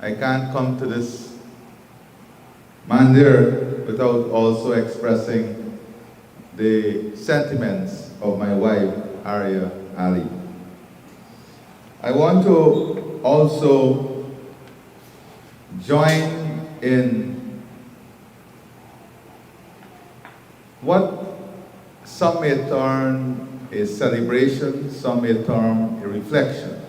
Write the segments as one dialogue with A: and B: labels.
A: I can't come to this mandir without also expressing the sentiments of my wife, Arya Ali. I want to also join in what some may term a celebration, some may term a reflection.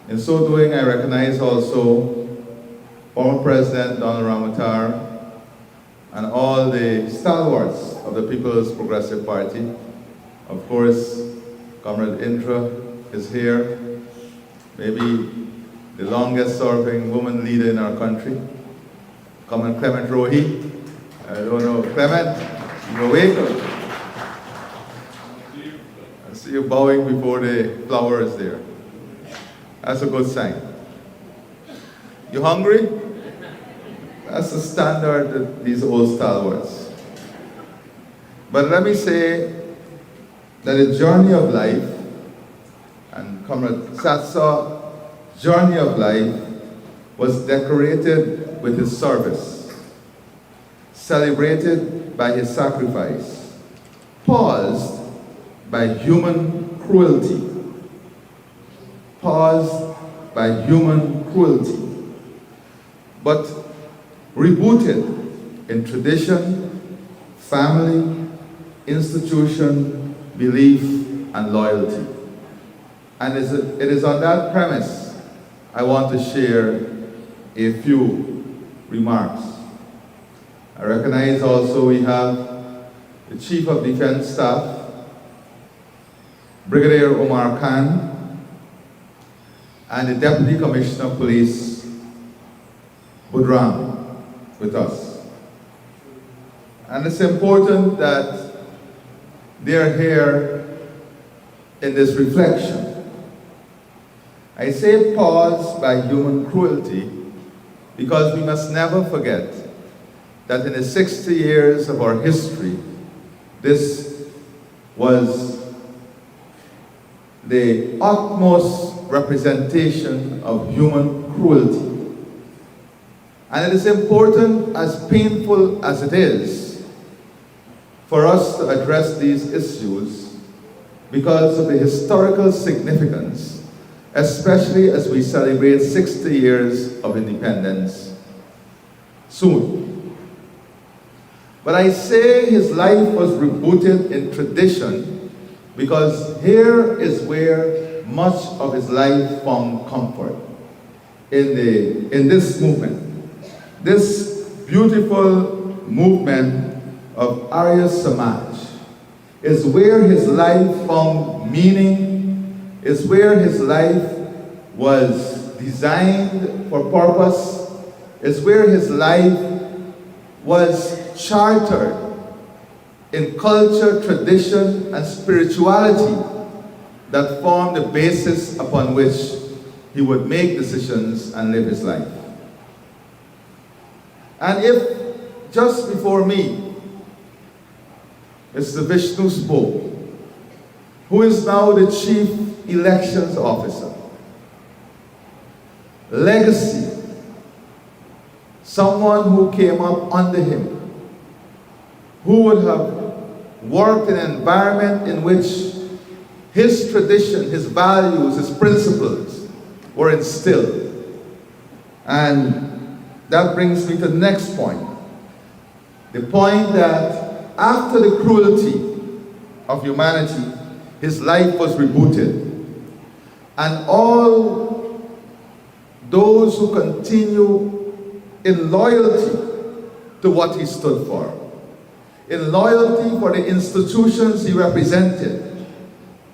A: In so doing, I recognize also former President Donald Ramatar and all the stalwarts of the People's Progressive Party. Of course, Comrade Indra is here, maybe the longest serving woman leader in our country. Comrade Clement Rohi. I don't know, Clement, you awake? I see you bowing before the flowers there. That's a good sign. You hungry? That's the standard of these old stalwarts. But let me say that the journey of life, and Comrade Sash Sawh's journey of life, was decorated with his service, celebrated by his sacrifice, paused by human cruelty. Paused by human cruelty, but rebooted in tradition, family, institution, belief, and loyalty. And it is on that premise I want to share a few remarks. I recognize also we have the Chief of Defense Staff, Brigadier Omar Khan, and the Deputy Commissioner of Police, Budram, with us. And it's important that they're here in this reflection. I say pause by human cruelty because we must never forget that in the 60 years of our history, this was the utmost representation of human cruelty. And it is important, as painful as it is, for us to address these issues because of the historical significance, especially as we celebrate 60 years of independence soon. But I say his life was rebooted in tradition because here is where much of his life found comfort, in this movement. This beautiful movement of Arya Samaj is where his life found meaning, is where his life was designed for purpose, is where his life was chartered in culture, tradition, and spirituality that formed the basis upon which he would make decisions and live his life. And if just before me, Mr. Vishnu spoke, who is now the Chief Elections Officer, legacy, someone who came up under him, who would have worked in an environment in which his tradition, his values, his principles were instilled. And that brings me to the next point. The point that after the cruelty of humanity, his life was rebooted. And all those who continue in loyalty to what he stood for, in loyalty for the institutions he represented,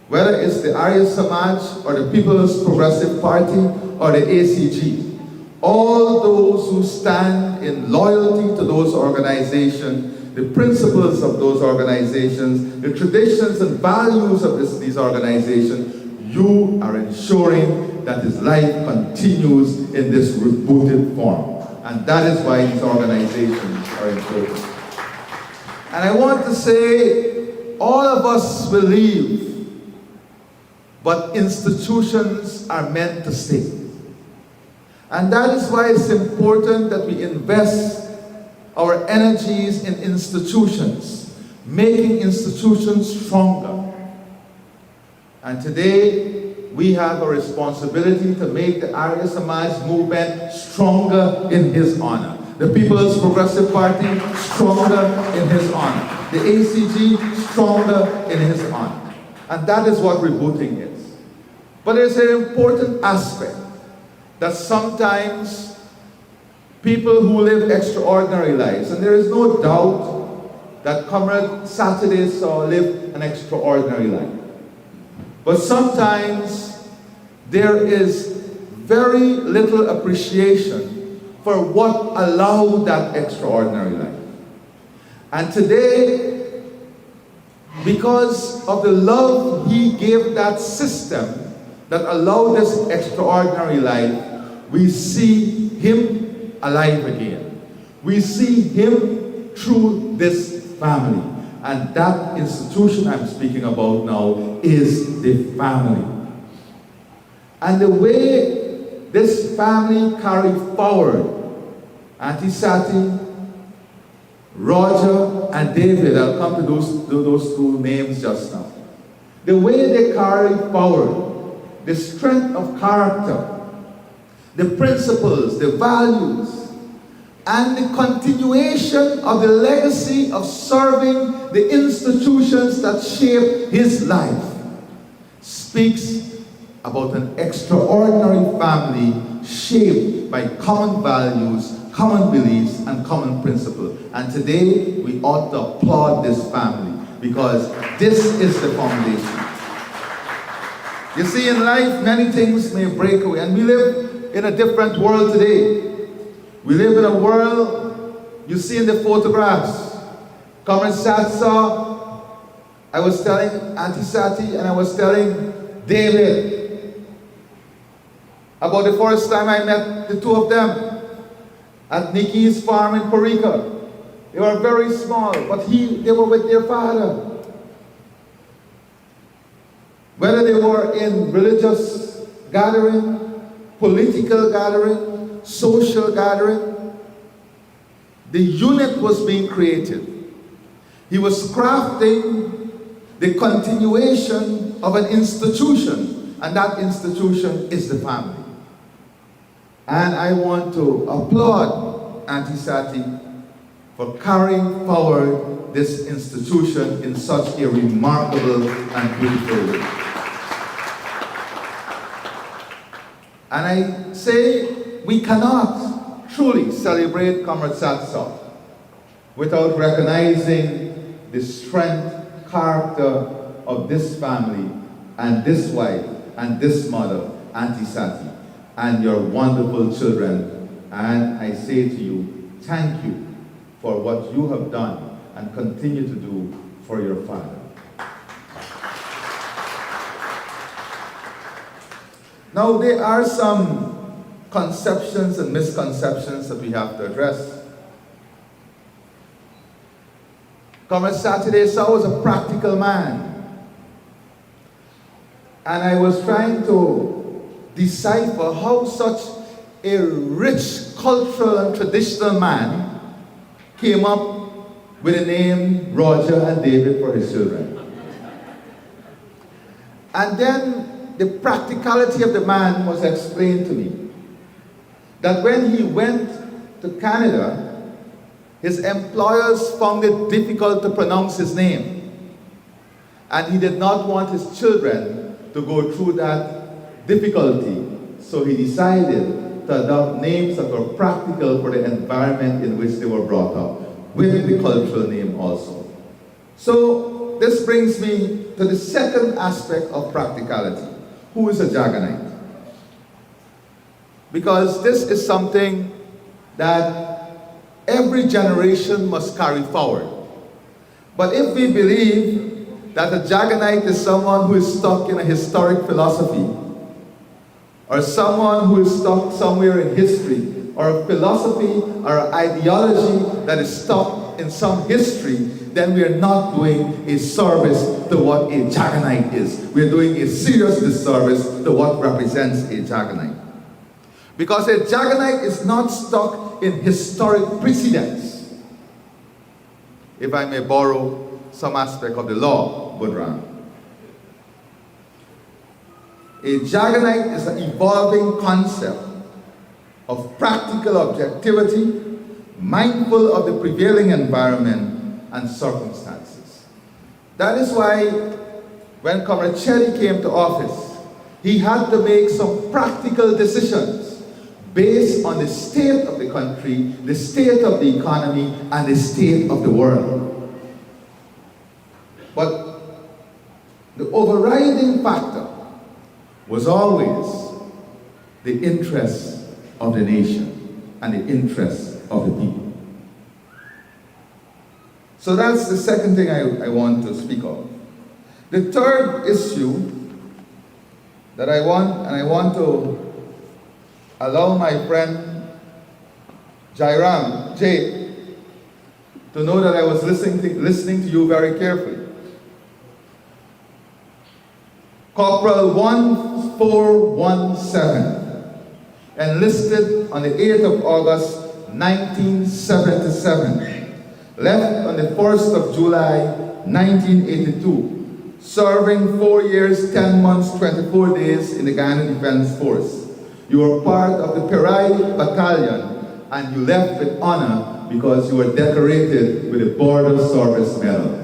A: whether it's the Arya Samaj or the People's Progressive Party or the ACG, all those who stand in loyalty to those organizations, the principles of those organizations, the traditions and values of these organizations, you are ensuring that his life continues in this rebooted form. And that is why these organizations are important. And I want to say, all of us will leave, but institutions are meant to stay. And that is why it's important that we invest our energies in institutions, making institutions stronger. And today, we have a responsibility to make the Arya Samaj movement stronger in his honor. The People's Progressive Party stronger in his honor. The ACG stronger in his honor. And that is what rebooting is. But there's an important aspect that sometimes people who live extraordinary lives, and there is no doubt that Comrade Satyadeow Sash lived an extraordinary life. But sometimes there is very little appreciation for what allowed that extraordinary life. And today, because of the love he gave that system that allowed this extraordinary life, we see him alive again. We see him through this family. And that institution I'm speaking about now is the family. And the way this family carried forward, Auntie Sati, Roger, and David, I'll come to those two names just now. The way they carried forward, the strength of character, the principles, the values, and the continuation of the legacy of serving the institutions that shaped his life speaks about an extraordinary family shaped by common values, common beliefs, and common principles. And today, we ought to applaud this family because this is the foundation. You see, in life, many things may break away, and we live in a different world today. We live in a world, you see in the photographs, Comrade Sash Sawh, I was telling Auntie Sati and I was telling David about the first time I met the two of them at Nikki's farm in Parika. They were very small, but they were with their father. Whether they were in religious gathering, political gathering, social gathering, the unit was being created. He was crafting the continuation of an institution, and that institution is the family. And I want to applaud Auntie Sati for carrying forward this institution in such a remarkable and beautiful way. And I say, we cannot truly celebrate Comrade Sash Sawh without recognizing the strength, character of this family and this wife and this mother, Auntie Sati, and your wonderful children. And I say to you, thank you for what you have done and continue to do for your father. Now, there are some conceptions and misconceptions that we have to address. Comrade Satyadeow Sash was a practical man. And I was trying to decipher how such a rich cultural and traditional man came up with the name Roger and David for his children. And then the practicality of the man was explained to me. That when he went to Canada, his employers found it difficult to pronounce his name. And he did not want his children to go through that difficulty. So he decided to adopt names that were practical for the environment in which they were brought up, with the cultural name also. So this brings me to the second aspect of practicality. Who is a Jaganite? Because this is something that every generation must carry forward. But if we believe that a Jaganite is someone who is stuck in a historic philosophy, or someone who is stuck somewhere in history, or a philosophy or an ideology that is stuck in some history, then we are not doing a service to what a Jaganite is. We are doing a serious disservice to what represents a Jaganite. Because a Jaganite is not stuck in historic precedents. If I may borrow some aspect of the law, Budran. A Jaganite is an evolving concept of practical objectivity, mindful of the prevailing environment and circumstances. That is why when Comrade Cherry came to office, he had to make some practical decisions based on the state of the country, the state of the economy, and the state of the world. But the overriding factor was always the interests of the nation and the interests of the people. So that's the second thing I want to speak of. The third issue that I want to allow my friend Jay to know that I was listening to you very carefully. Corporal 1417, enlisted on the 8th of August 1977, left on the 1st of July 1982, serving 4 years, 10 months, 24 days in the Ghana Defense Force. You were part of the Perai Battalion and you left with honor because you were decorated with the Border Service Medal.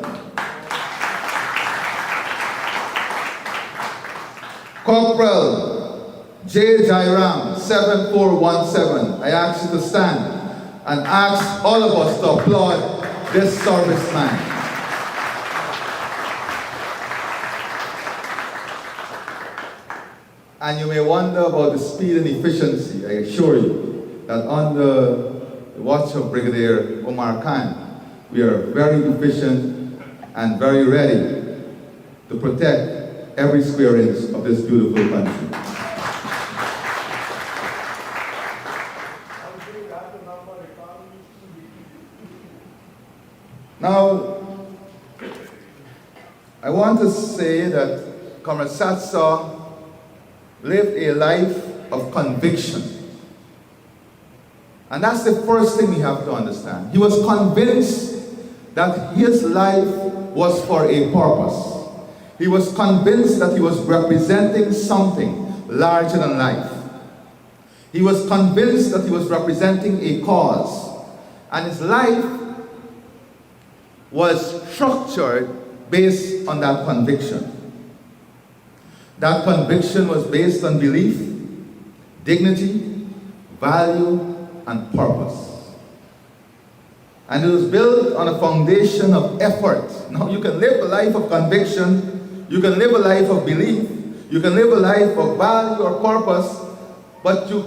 A: Corporal J. Jairam, 7417, I ask you to stand and ask all of us to applaud this serviceman. And you may wonder about the speed and efficiency. I assure you that under the watch of Brigadier Omar Khan, we are very efficient and very ready to protect every square inch of this beautiful country. Now, I want to say that Comrade Sash Sawh lived a life of conviction. And that's the first thing we have to understand. He was convinced that his life was for a purpose. He was convinced that he was representing something larger than life. He was convinced that he was representing a cause. And his life was structured based on that conviction. That conviction was based on belief, dignity, value, and purpose. And it was built on a foundation of effort. Now you can live a life of conviction, you can live a life of belief, you can live a life of value or purpose, but you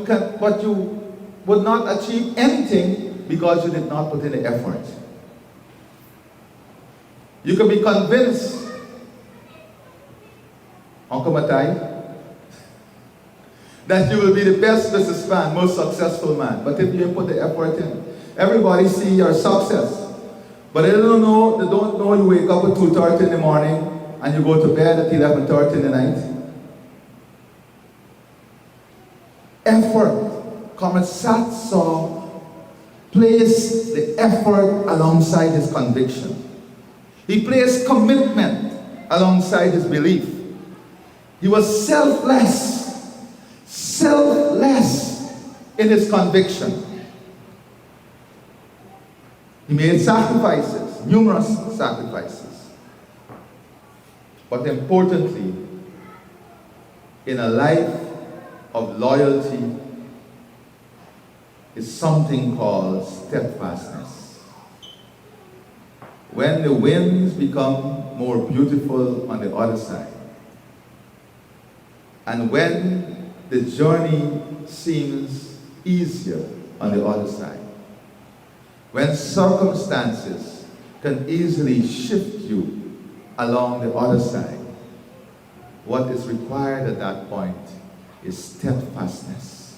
A: would not achieve anything because you did not put in the effort. You can be convinced, Uncle Matai, that you will be the best businessman, most successful man. But if you put the effort in, everybody see your success. But they don't know you wake up at 2:30 in the morning and you go to bed at 11:30 in the night. Effort. Comrade Sash Sawh placed the effort alongside his conviction. He placed commitment alongside his belief. He was selfless in his conviction. He made sacrifices, numerous sacrifices. But importantly, in a life of loyalty is something called steadfastness. When the winds become more beautiful on the other side, and when the journey seems easier on the other side, when circumstances can easily shift you along the other side, what is required at that point is steadfastness.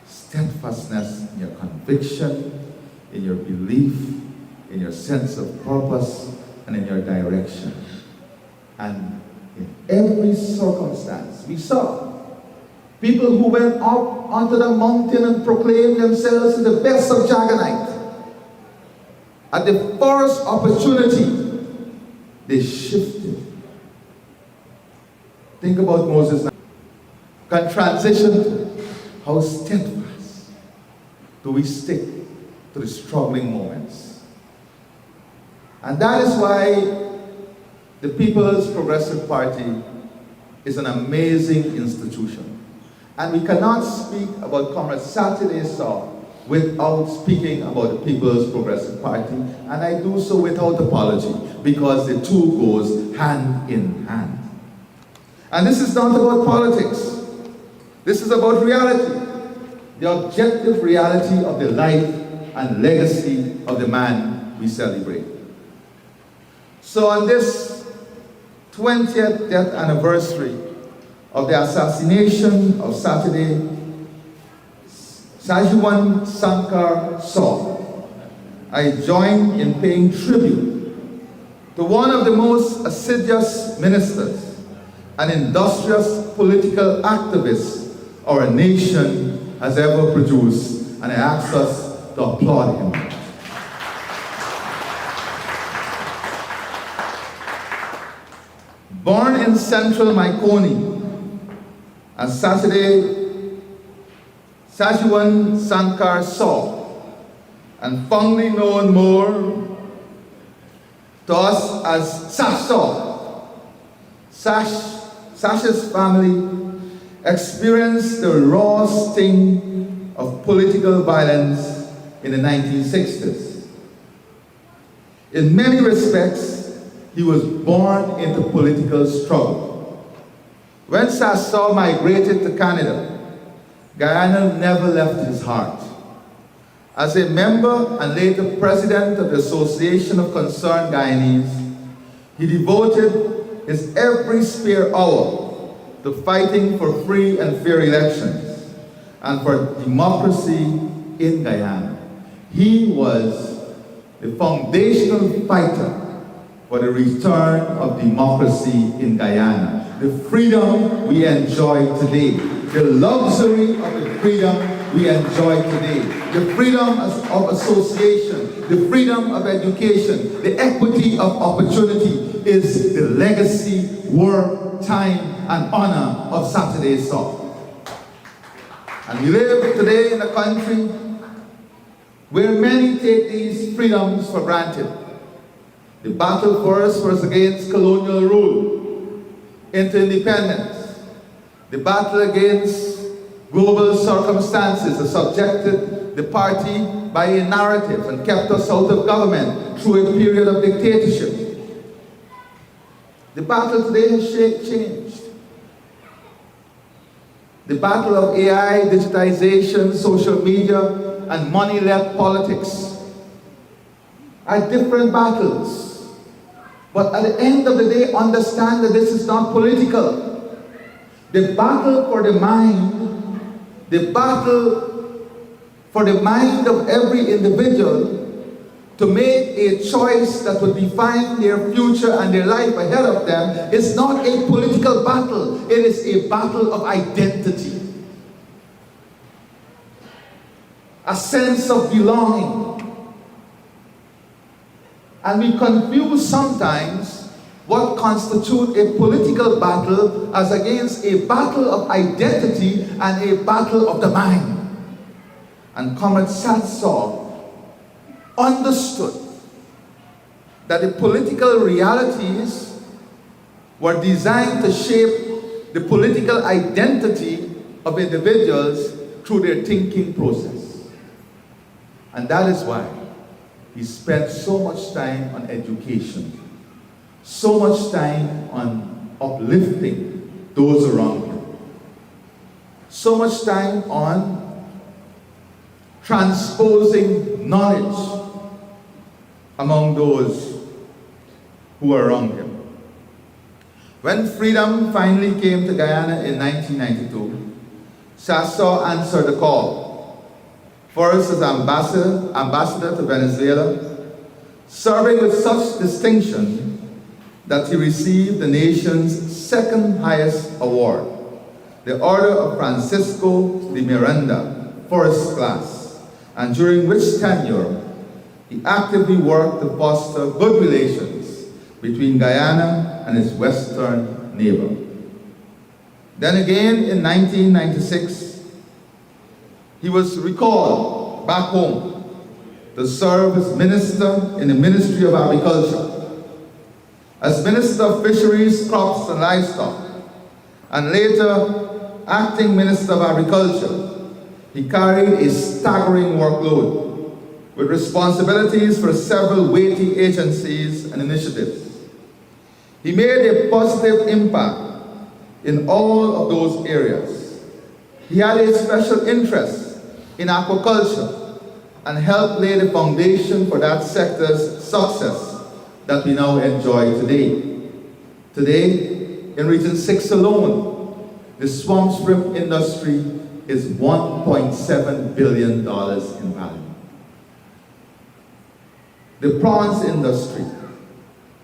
A: Steadfastness in your conviction, in your belief, in your sense of purpose, and in your direction. And in every circumstance, we saw People who went up onto the mountain and proclaimed themselves as the best of Jaganite. At the first opportunity, they shifted. Think about Moses now. Can transition to how steadfast do we stick to the struggling moments. And that is why the People's Progressive Party is an amazing institution. And we cannot speak about Comrade Satyadeow Sash without speaking about the People's Progressive Party, and I do so without apology, because the two goes hand in hand. And this is not about politics. This is about reality, the objective reality of the life and legacy of the man we celebrate. So on this 20th death anniversary of the assassination of Satyadeow Sash Sawh, I join in paying tribute to one of the most assiduous ministers and industrious political activists our nation has ever produced, and I ask us to applaud him. Born in central Maikoni as Satyadeow Sash Sawh, and fondly known more to us as Sash Sawh, Sash's family experienced the raw sting of political violence in the 1960s. In many respects, he was born into political struggle. When Sash Sawh migrated to Canada, Guyana never left his heart. As a member and later president of the Association of Concerned Guyanese, he devoted his every spare hour to fighting for free and fair elections and for democracy in Guyana. He was the foundational fighter for the return of democracy in Guyana, the freedom we enjoy today, the luxury of the freedom we enjoy today, the freedom of association, the freedom of education, the equity of opportunity is the legacy, work, time, and honor of Satyadeow Sash. And we live today in a country where many take these freedoms for granted. The battle for us was against colonial rule, into independence. The battle against global circumstances that subjected the party by a narrative and kept us out of government through a period of dictatorship. The battle today has changed. The battle of AI, digitization, social media, and money-led politics are different battles. But at the end of the day, understand that this is not political. The battle for the mind, the battle for the mind of every individual to make a choice that would define their future and their life ahead of them is not a political battle. It is a battle of identity. A sense of belonging. And we confuse sometimes what constitutes a political battle as against a battle of identity and a battle of the mind. And Comrade Sash Sawh understood that the political realities were designed to shape the political identity of individuals through their thinking process. And that is why he spent so much time on education, so much time on uplifting those around him, so much time on transposing knowledge among those who were around him. When freedom finally came to Guyana in 1992, Sash Sawh answered the call. First as ambassador to Venezuela, serving with such distinction that he received the nation's second highest award, the Order of Francisco de Miranda, first class, and during which tenure he actively worked to foster good relations between Guyana and its western neighbor. Then again in 1996, he was recalled back home to serve as minister in the Ministry of Agriculture. As Minister of Fisheries, Crops and Livestock, and later Acting Minister of Agriculture, he carried a staggering workload with responsibilities for several weighty agencies and initiatives. He made a positive impact in all of those areas. He had a special interest in aquaculture and helped lay the foundation for that sector's success that we now enjoy today. Today, in Region 6 alone, the swamp shrimp industry is $1.7 billion in value. The prawns industry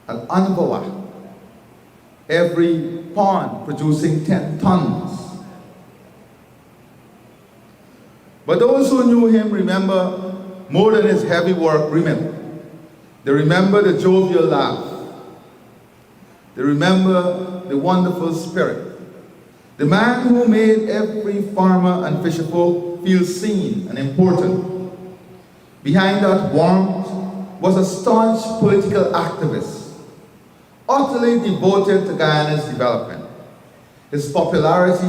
A: at Anbawa, every pond producing 10 tons. But those who knew him remember more than his heavy work remit. They remember the jovial laugh. They remember the wonderful spirit. The man who made every farmer and fisherfolk feel seen and important. Behind that warmth was a staunch political activist, utterly devoted to Guyana's development. His popularity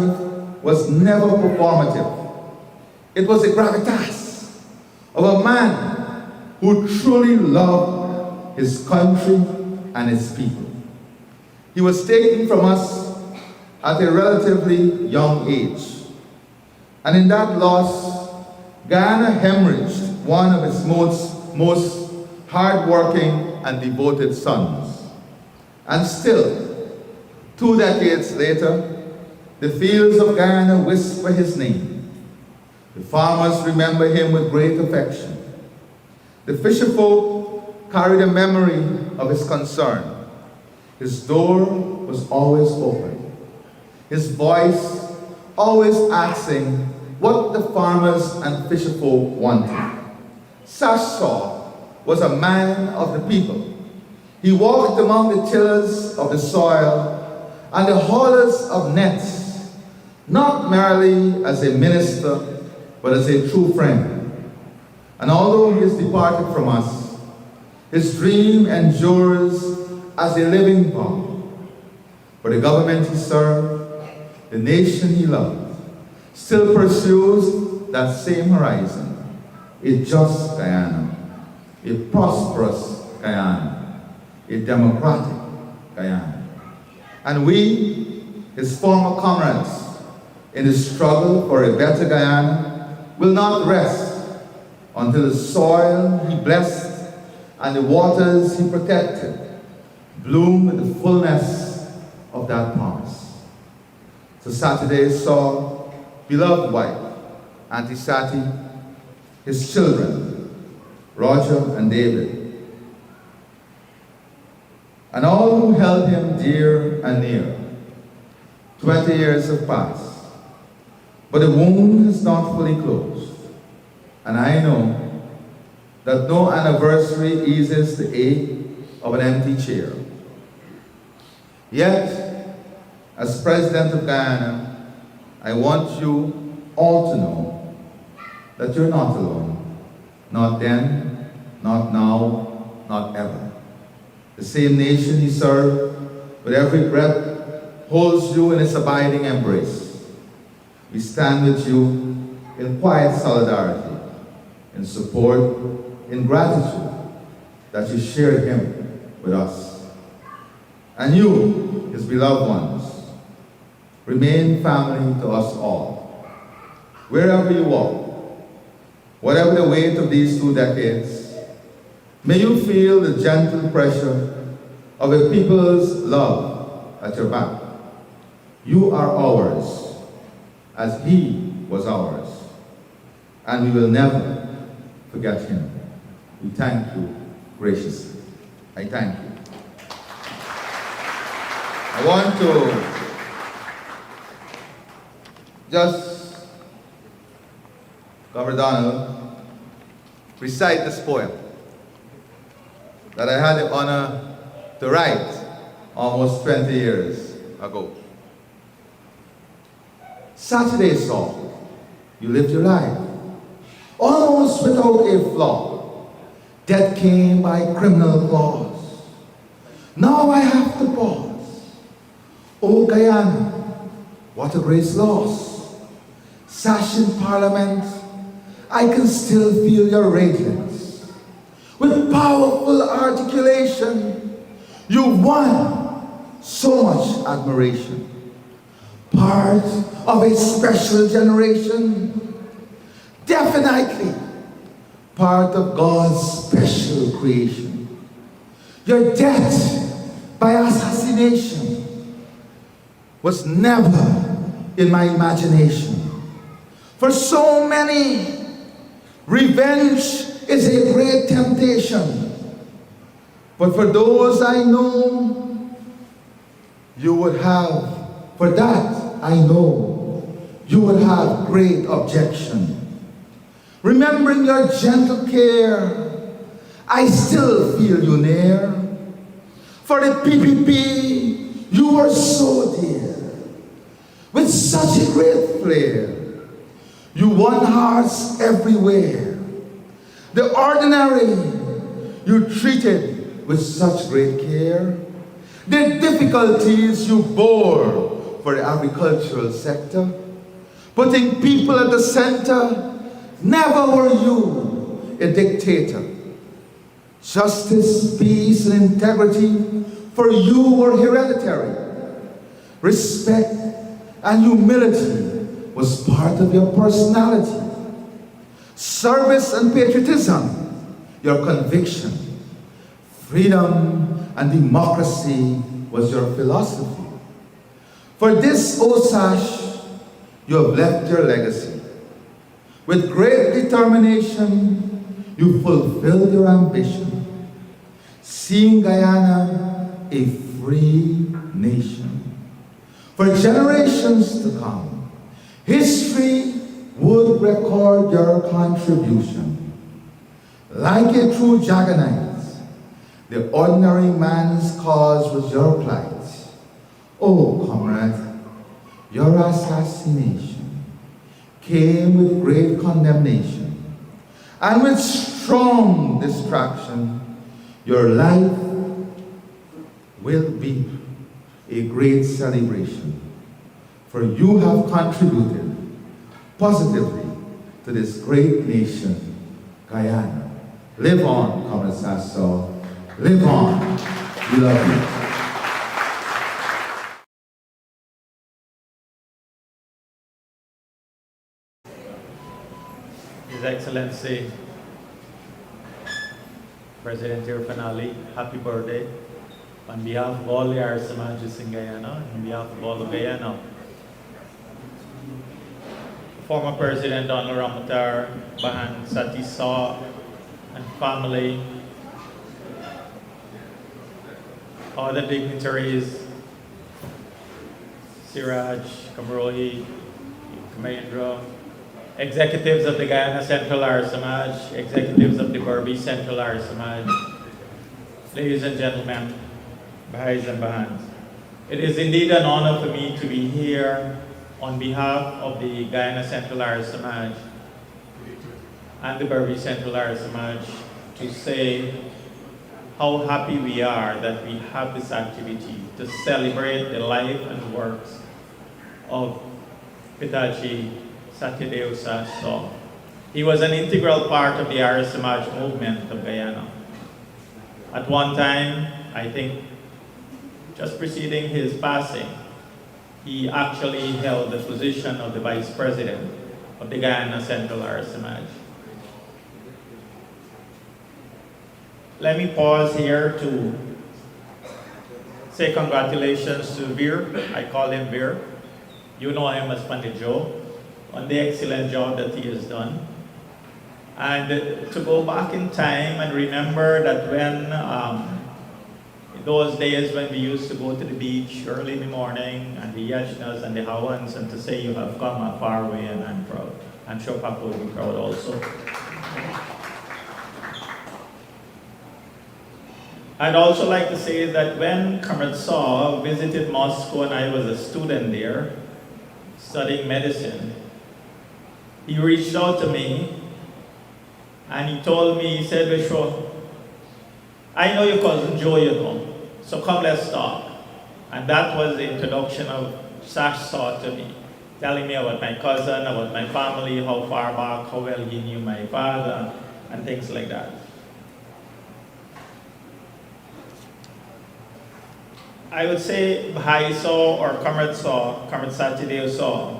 A: was never performative. It was the gravitas of a man who truly loved his country and his people. He was taken from us at a relatively young age. And in that loss, Guyana hemorrhaged one of its most hardworking and devoted sons. And still, 2 decades later, the fields of Guyana whisper his name. The farmers remember him with great affection. The fisherfolk carry the memory of his concern. His door was always open. His voice always asking what the farmers and fisherfolk wanted. Sash Sawh was a man of the people. He walked among the tillers of the soil and the haulers of nets, not merely as a minister, but as a true friend. And although he has departed from us, his dream endures as a living bomb. For the government he served, the nation he loved, still pursues that same horizon, a just Guyana, a prosperous Guyana, a democratic Guyana. And we, his former comrades, in the struggle for a better Guyana, will not rest until the soil he blessed and the waters he protected bloom with the fullness of that promise. So Satyadeow Sawh, beloved wife, Auntie Sati, his children, Roger and David, and all who held him dear and near. 20 years have passed. But the wound is not fully closed. And I know that no anniversary eases the ache of an empty chair. Yet, as President of Guyana, I want you all to know that you're not alone. Not then, not now, not ever. The same nation you serve, with every breath, holds you in its abiding embrace. We stand with you in quiet solidarity, in support, in gratitude that you shared him with us. And you, his beloved ones, remain family to us all. Wherever you walk, whatever the weight of these 2 decades, may you feel the gentle pressure of a people's love at your back. You are ours, as he was ours, and we will never forget him. We thank you graciously. I thank you. I want to just, Governor Donald, recite this poem that I had the honor to write almost 20 years ago. Satyadeow Sash, you lived your life almost without a flaw. Death came by criminal clause. Now I have to pause. Oh Guyana, what a great loss. Sash in Parliament, I can still feel your radiance. With powerful articulation, you won so much admiration. Part of a special generation, definitely part of God's special creation. Your death by assassination was never in my imagination. For so many, revenge is a great temptation. But for those I know, you would have, for that I know, you would have great objection. Remembering your gentle care, I still feel you near. For the PPP, you were so dear. With such a great flair, you won hearts everywhere. The ordinary, you treated with such great care. The difficulties you bore for the agricultural sector, putting people at the center. Never were you a dictator. Justice, peace, and integrity for you were hereditary. Respect and humility was part of your personality. Service and patriotism, your conviction. Freedom and democracy was your philosophy. For this, O Sash, you have left your legacy. With great determination, you fulfilled your ambition, seeing Guyana a free nation. For generations to come, history would record your contribution. Like a true juggernaut, the ordinary man's cause was your plight. Oh, comrade, your assassination came with great condemnation, and with strong distraction, your life will be a great celebration, for you have contributed positively to this great nation, Guyana. Live on, Comrade Sash Sawh. Live on. We love you.
B: His Excellency President Irfan Ali, happy birthday. On behalf of all the Arya Samajas in Guyana, on behalf of all of Guyana, former President Donald Ramatar, Bahan Satyadeow Sash and family, all the dignitaries, Siraj, Kamrohi, Kamendra, executives of the Guyana Central Arya Samaj, executives of the Berbi Central Arya Samaj, ladies and gentlemen, Bahais and Bahans. It is indeed an honor for me to be here on behalf of the Guyana Central Arya Samaj and the Berbi Central Arya Samaj to say how happy we are that we have this activity to celebrate the life and works of Pitaji Satyadeow Sash Sawh. He was an integral part of the Arya Samaj movement of Guyana. At one time, I think, just preceding his passing, he actually held the position of the Vice President of the Guyana Central Arya Samaj. Let me pause here to say congratulations to Veer. I call him Veer. You know him as Pandit Joe, on the excellent job that he has done. And to go back in time and remember that when those days when we used to go to the beach early in the morning, and the Yachnas and the Hawans, and to say you have come a far way, and I'm proud. I'm sure Papa will be proud also. I'd also like to say that when Comrade Sawh visited Moscow and I was a student there, studying medicine, he reached out to me and he told me, he said, Vishwa, I know your cousin Joe, you know, so come let's talk. And that was the introduction of Sash Sawh to me, telling me about my cousin, about my family, how far back, how well he knew my father, and things like that. I would say Bhai Sawh or Comrade Sawh, Comrade Satyadeow Sawh,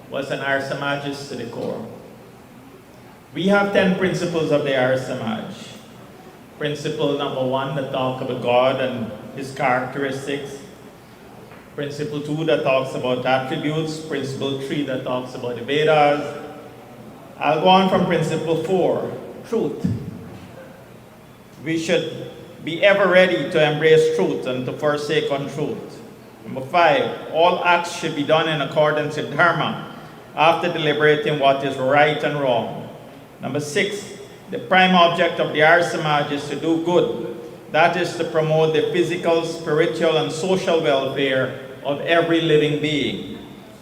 B: was an Arya Samajist to the core. We have 10 principles of the Arya Samaj. Principle number 1 that talks about God and his characteristics. Principle 2 that talks about attributes. Principle 3 that talks about the Vedas. I'll go on from principle 4, truth. We should be ever ready to embrace truth and to forsake untruth. Number 5, all acts should be done in accordance with Dharma, after deliberating what is right and wrong. Number 6, the prime object of the Arya Samaj is to do good. That is to promote the physical, spiritual, and social welfare of every living being.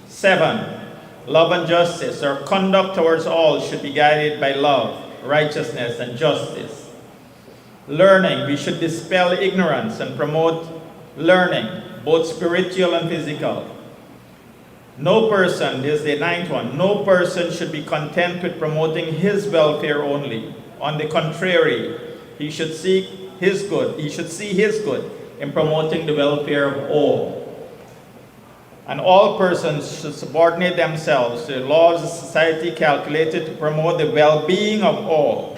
B: 7, love and justice. Our conduct towards all should be guided by love, righteousness, and justice. Learning, we should dispel ignorance and promote learning, both spiritual and physical. No person, this is the 9th one, no person should be content with promoting his welfare only. On the contrary, he should seek his good, he should see his good in promoting the welfare of all. And all persons should subordinate themselves to the laws of society calculated to promote the well-being of all.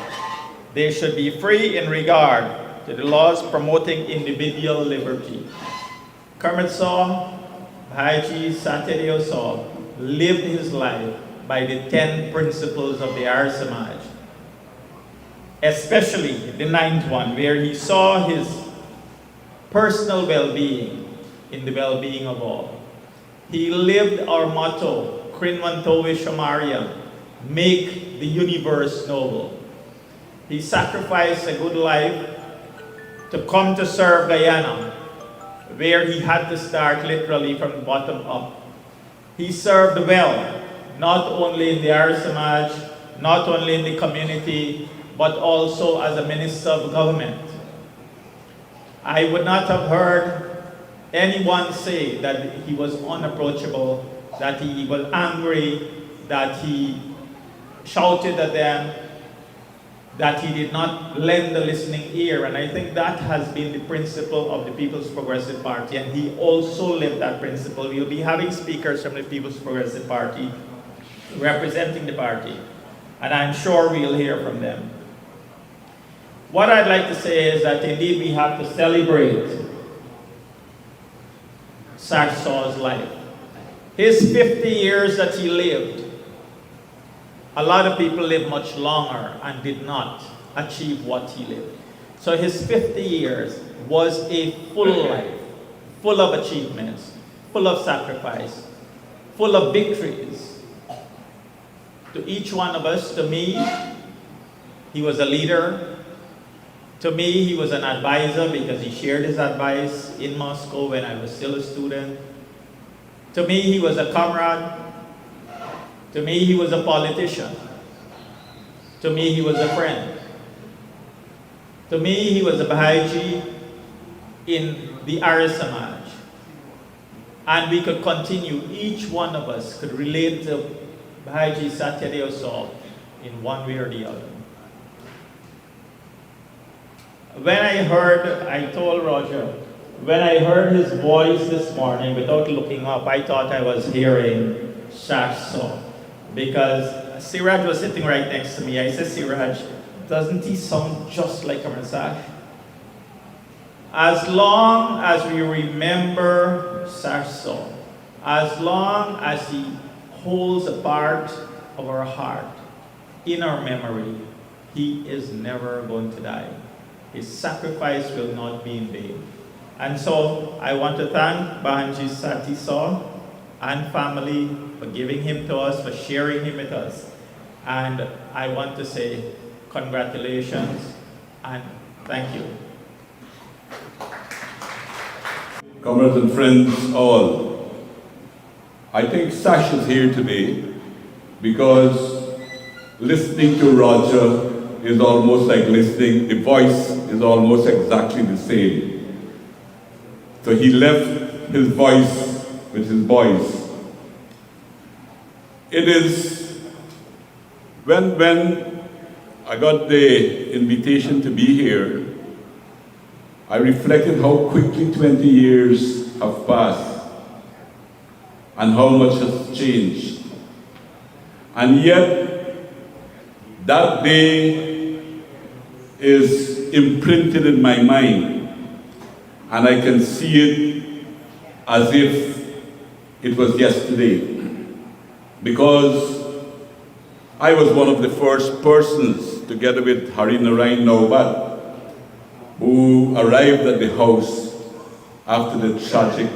B: They should be free in regard to the laws promoting individual liberty. Comrade Sawh, Bhaiji Satyadeow Sawh, lived his life by the 10 principles of the Arya Samaj, especially the 9th one, where he saw his personal well-being in the well-being of all. He lived our motto, Krinvanto Vishamarya, make the universe noble. He sacrificed a good life to come to serve Guyana, where he had to start literally from the bottom up. He served well, not only in the Arya Samaj, not only in the community, but also as a minister of government. I would not have heard anyone say that he was unapproachable, that he was angry, that he shouted at them, that he did not lend a listening ear. And I think that has been the principle of the People's Progressive Party, and he also lived that principle. We'll be having speakers from the People's Progressive Party representing the party, and I'm sure we'll hear from them. What I'd like to say is that indeed we have to celebrate Sash Sawh's life. His 50 years that he lived, a lot of people live much longer and did not achieve what he lived. So his 50 years was a full life, full of achievements, full of sacrifice, full of victories. To each one of us, to me, he was a leader. To me, he was an advisor because he shared his advice in Moscow when I was still a student. To me, he was a comrade. To me, he was a politician. To me, he was a friend. To me, he was a Baha'i in the Arya Samaj. And we could continue, each one of us could relate to Baha'i Satyadeow Sawh in one way or the other. When I told Roger, when I heard his voice this morning without looking up, I thought I was hearing Sash Sawh. Because Siraj was sitting right next to me. I said, Siraj, doesn't he sound just like Comrade Sash? As long as we remember Sash Sawh, as long as he holds a part of our heart in our memory, he is never going to die. His sacrifice will not be in vain. And so I want to thank Bahanji Satyadeow Sash and family for giving him to us, for sharing him with us. And I want to say congratulations and thank you.
C: Comrades and friends all, I think Sash is here today because listening to Roger is almost like listening, the voice is almost exactly the same. So he left his voice with his boys. It is, when I got the invitation to be here, I reflected how quickly 20 years have passed and how much has changed. And yet, that day is imprinted in my mind, and I can see it as if it was yesterday. Because I was one of the first persons, together with Hari Narayan Naubat, who arrived at the house after the tragic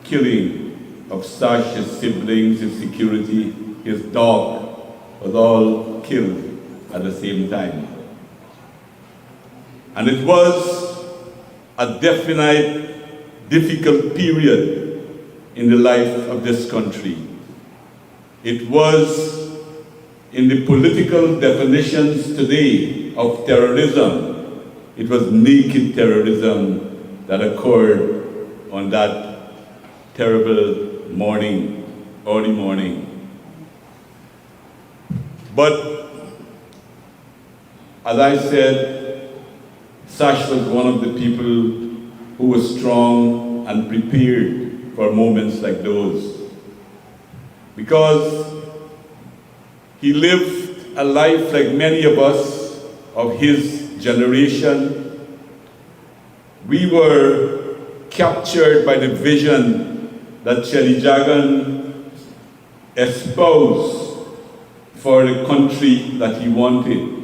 C: killing of Sash, his siblings, his security, his dog, was all killed at the same time. And it was a definite, difficult period in the life of this country. It was, in the political definitions today of terrorism, it was naked terrorism that occurred on that terrible morning, early morning. But, as I said, Sash was one of the people who was strong and prepared for moments like those. Because he lived a life like many of us of his generation. We were captured by the vision that Chelly Jagan espoused for the country that he wanted.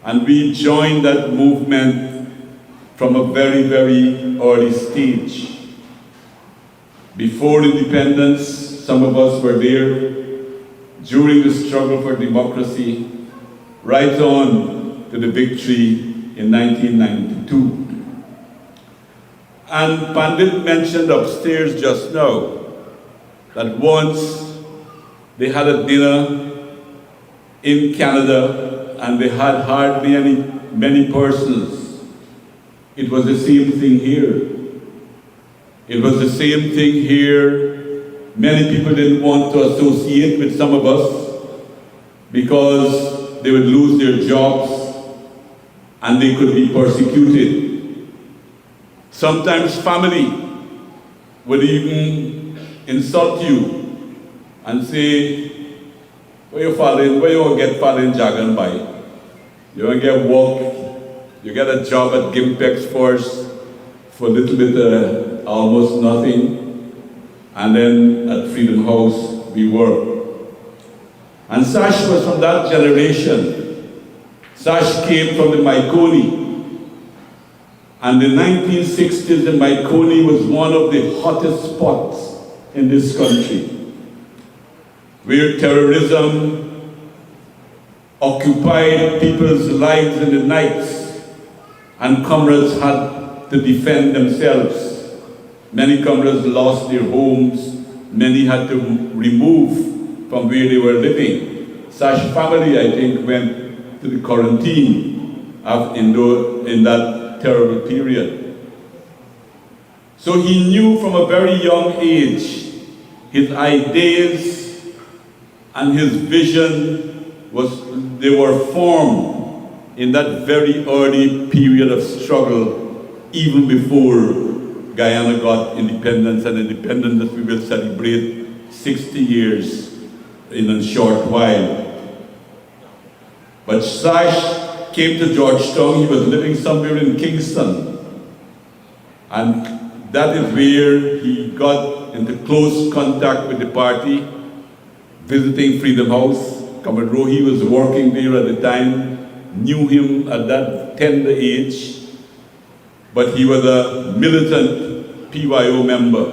C: And we joined that movement from a very, very early stage. Before independence, some of us were there. During the struggle for democracy, right on to the victory in 1992. And Pandit mentioned upstairs just now that once they had a dinner in Canada and they had hardly many persons. It was the same thing here. It was the same thing here. Many people didn't want to associate with some of us because they would lose their jobs and they could be persecuted. Sometimes family would even insult you and say, where you gonna get falling Jagan by? You gonna get work, you get a job at Gimpex Force for a little bit, almost nothing. And then at Freedom House, we work. And Sash was from that generation. Sash came from the Maikoni. And the 1960s, the Maikoni was one of the hottest spots in this country, where terrorism occupied people's lives in the nights, and comrades had to defend themselves. Many comrades lost their homes, many had to remove from where they were living. Sash family, I think, went to the quarantine in that terrible period. So he knew from a very young age, his ideas and his vision they were formed in that very early period of struggle, even before Guyana got independence, and independence that we will celebrate 60 years in a short while. But Sash came to Georgetown. He was living somewhere in Kingston. And that is where he got into close contact with the party, visiting Freedom House. Comrade Rohi was working there at the time, knew him at that tender age. but he was a militant PYO member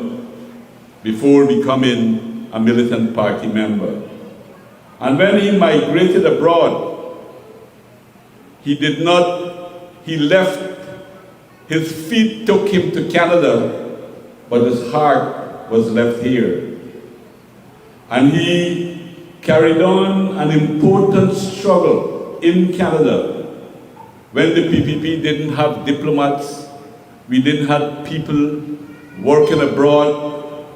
C: before becoming a militant party member. And when he migrated abroad, he left, his feet took him to Canada, but his heart was left here. And he carried on an important struggle in Canada. When the PPP didn't have diplomats, we didn't have people working abroad,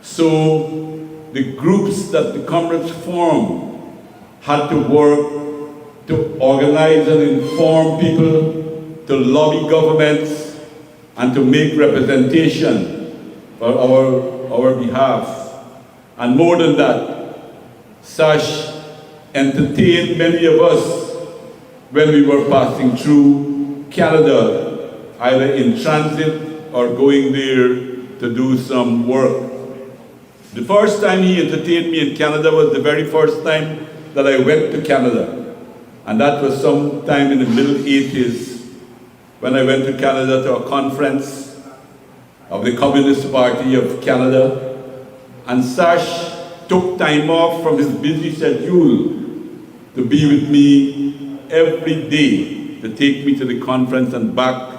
C: so the groups that the comrades formed had to work to organize and inform people, to lobby governments, and to make representation for our behalf. And more than that, Sash entertained many of us when we were passing through Canada, either in transit or going there to do some work. The first time he entertained me in Canada was the very first time that I went to Canada. And that was sometime in the middle 80s when I went to Canada to a conference of the Communist Party of Canada. And Sash took time off from his busy schedule to be with me every day, to take me to the conference and back.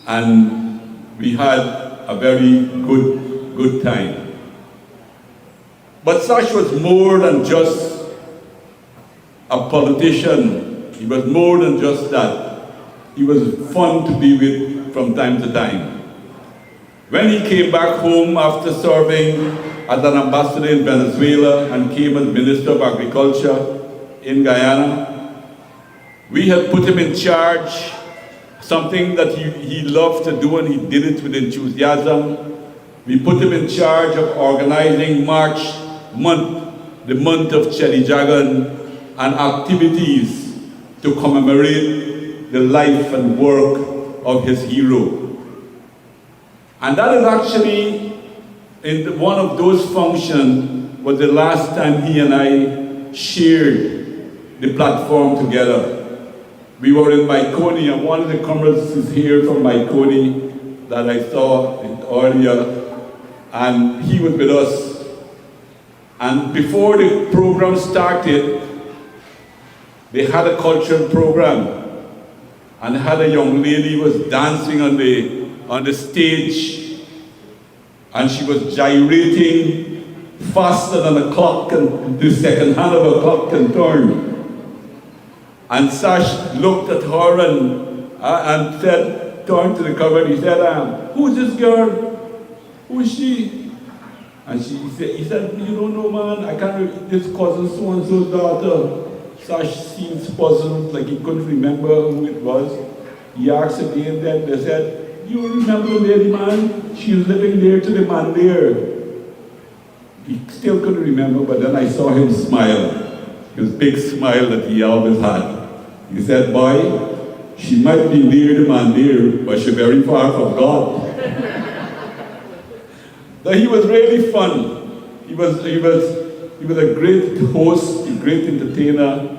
C: And we had a very good time. But Sash was more than just a politician. He was more than just that. He was fun to be with from time to time. When he came back home after serving as an ambassador in Venezuela and came as Minister of Agriculture in Guyana, we had put him in charge, something that he loved to do, and he did it with enthusiasm. We put him in charge of organizing March month, the month of Chedijagan, and activities to commemorate the life and work of his hero. And that is actually, in one of those functions, was the last time he and I shared the platform together. We were in Maikoni, and one of the comrades is here from Maikoni that I saw earlier, and he was with us. And before the program started, they had a cultural program, and they had a young lady who was dancing on the stage, and she was gyrating faster than a clock, and the second hand of a clock can turn. And Sash looked at her and said, turned to the cover, he said, "Who's this girl? Who is she?" And he said, "You don't know, man, I can't, this cousin so-and-so's daughter." Sash seemed puzzled, like he couldn't remember who it was. He asked again, then they said, "You remember the lady, man? She was living there to the man there." He still couldn't remember, but then I saw him smile, his big smile that he always had. He said, "Boy, she might be near the man there, but she's very far from God." But he was really fun. He was a great host, a great entertainer,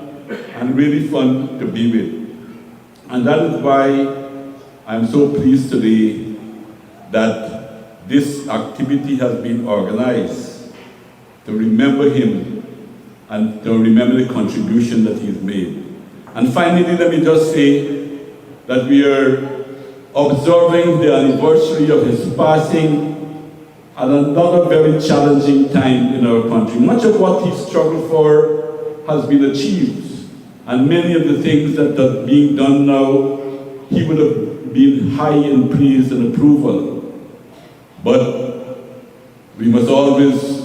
C: and really fun to be with. And that is why I'm so pleased today that this activity has been organized to remember him and to remember the contribution that he's made. And finally, let me just say that we are observing the anniversary of his passing at another very challenging time in our country. Much of what he struggled for has been achieved, and many of the things that are being done now, he would have been high in praise and approval. But we must always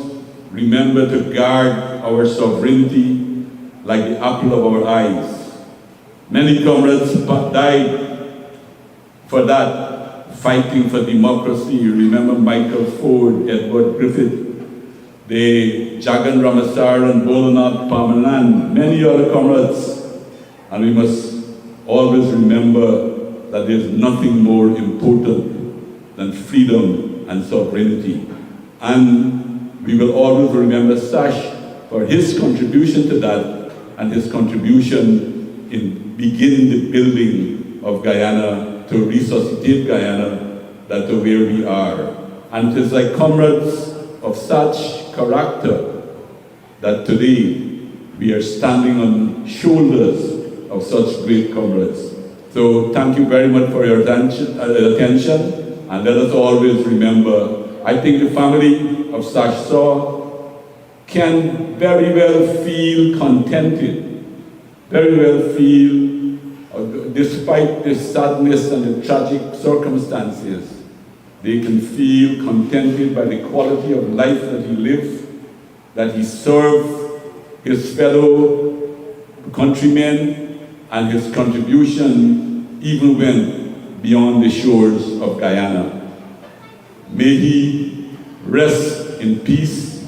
C: remember to guard our sovereignty like the apple of our eyes. Many comrades died for that, fighting for democracy. You remember Michael Ford, Edward Griffith, the Jagan Ramasar and Bolanath Pamanan, many other comrades. And we must always remember that there's nothing more important than freedom and sovereignty. And we will always remember Sash for his contribution to that and his contribution in beginning the building of Guyana to resuscitate Guyana that to where we are. And it is like comrades of such character that today we are standing on shoulders of such great comrades. So thank you very much for your attention, and let us always remember, I think the family of Sash Sawh can very well feel contented, very well feel, despite the sadness and the tragic circumstances, they can feel contented by the quality of life that he lived, that he served his fellow countrymen, and his contribution even went beyond the shores of Guyana. May he rest in peace,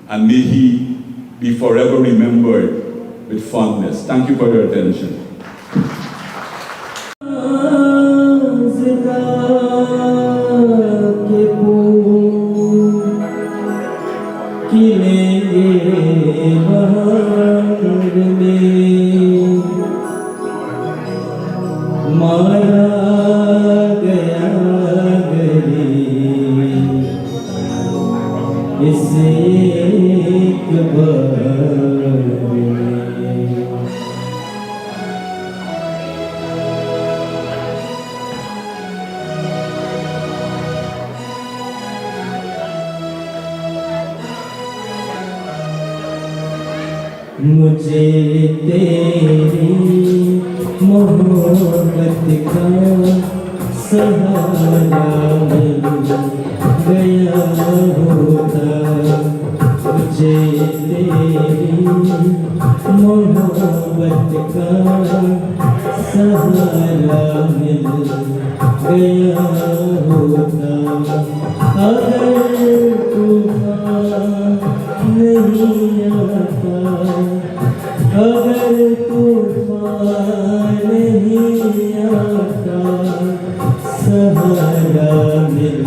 C: and may he be forever remembered with fondness. Thank you for your attention.
D: मुझे तेरी मोहब्बत का सहारा मिल गया होता, मुझे तेरी मोहब्बत का सहारा मिल गया होता। अगर तूफान नहीं आता, अगर तूफान नहीं आता, सहारा मिल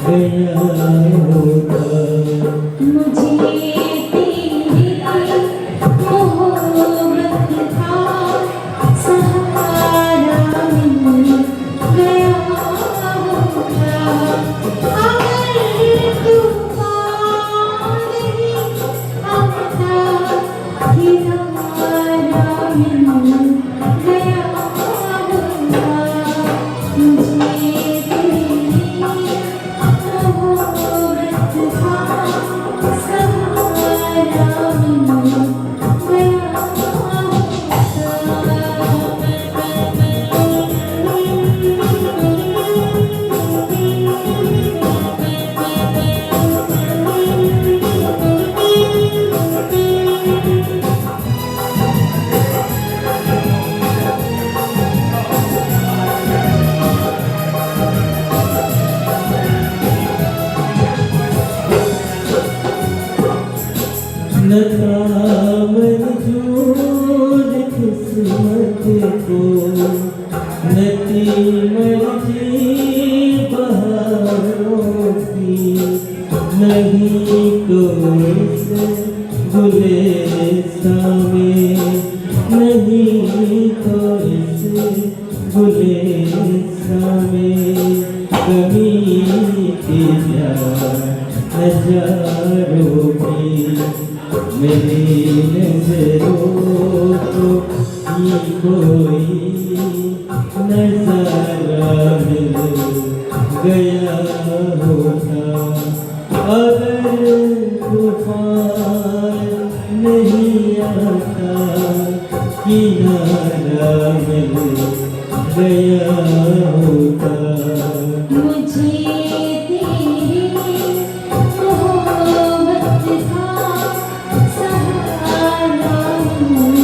D: गया होता।
E: मुझे तेरी मोहब्बत का सहारा मिल गया होता। अगर तूफान नहीं आता, किनारा मिल गया होता। मुझे तेरी मोहब्बत का सहारा मिल गया
D: न था मंजूर किस्मत को, न थी मर्जी बहारों की, नहीं तो इस गुलिस्तां में, नहीं तो इस गुलिस्तां में कमी थी नजारों की। मेरी नजरों को ये कोई नजारा मिल गया होता। अगर तूफान नहीं आता, किनारा मिल गया होता।
E: मुझे तेरी मोहब्बत का सहारा मिल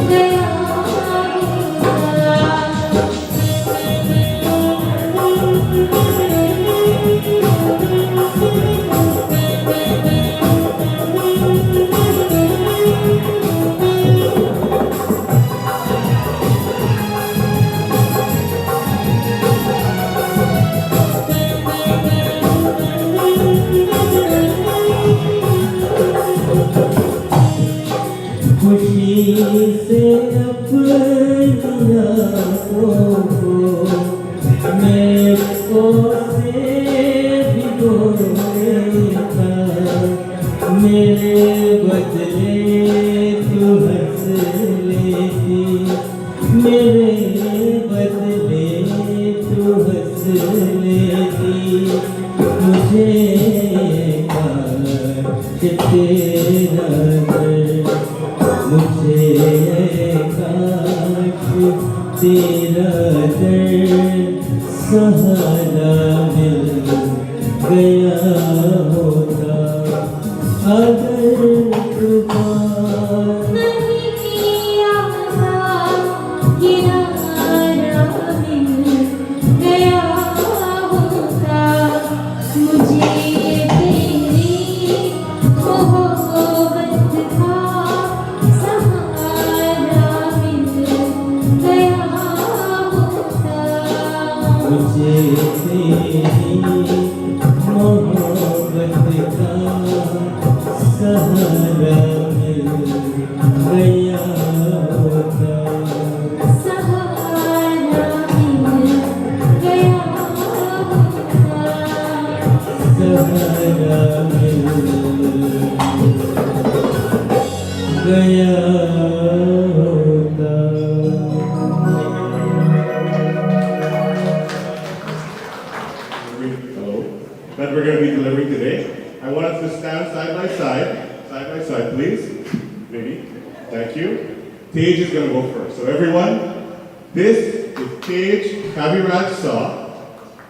E: गया होता।
D: से अपनी आँखों को मैं से भिगोएगा, मेरे बदले तू हंस लेती, मेरे बदले तू हंस लेती, मुझे काश तेरा दर्द, मुझे काश तेरा दर्द सहारा मिल गया होता, अगर तूफान
E: नहीं किया था किनारा मिल गया होता, मुझे तेरी मोहब्बत का सहारा मिल गया होता,
D: मुझे तेरी मोहब्बत का सहारा मिल गया होता,
E: सहारा मिल गया होता,
D: सहारा मिल गया होता।
F: Hello, that we're going to be delivering today. I want us to stand side by side, please. Maybe. Thank you. Tej is going to go first. So everyone, this is Tej Kaviraj Sawh.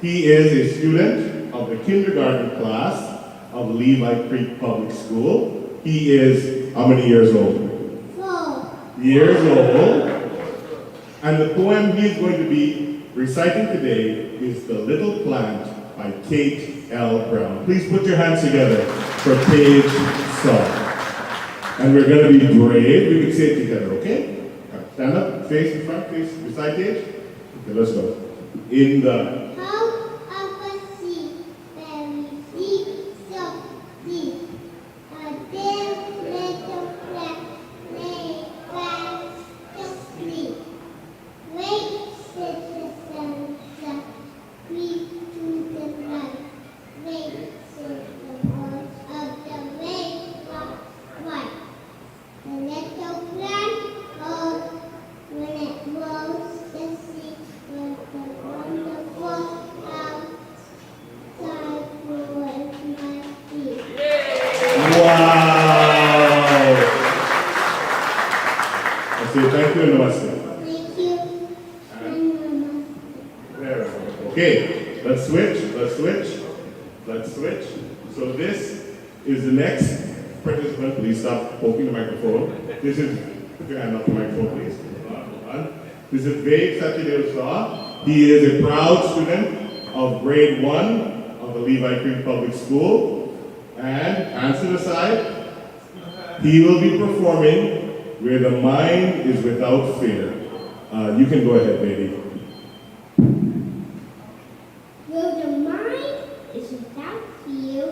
F: He is a student of the kindergarten class of Levi Creek Public School. He is how many years old?
E: 4.
F: Years old. And the poem he's going to be reciting today is The Little Plant by Kate L. Brown. Please put your hands together for Tej Sawh. And we're going to be brave. We can say it together, okay? Stand up, face in front, face, recite Tej. Okay, let's go. In the
E: How of a sea, very deep, so deep, a dim little flat lay fast to sleep. Wait, said the sunset, creep to the night. Wait, said the voice of the raindrop white. The little plant called when it rose the sea was the wonderful outside was my feet.
F: wow. I say thank you and namaste.
E: Thank you and Mama.
F: There. Okay, let's switch. So this is the next participant. Please stop poking the microphone. This is, put your hand up the microphone, please. Hold on. This is Satyadeow Sash. He is a proud student of grade 1 of the Levi Creek Public School. And hands to the side. He will be performing Where the Mind is Without Fear. You can go ahead, baby.
E: Where the mind is without fear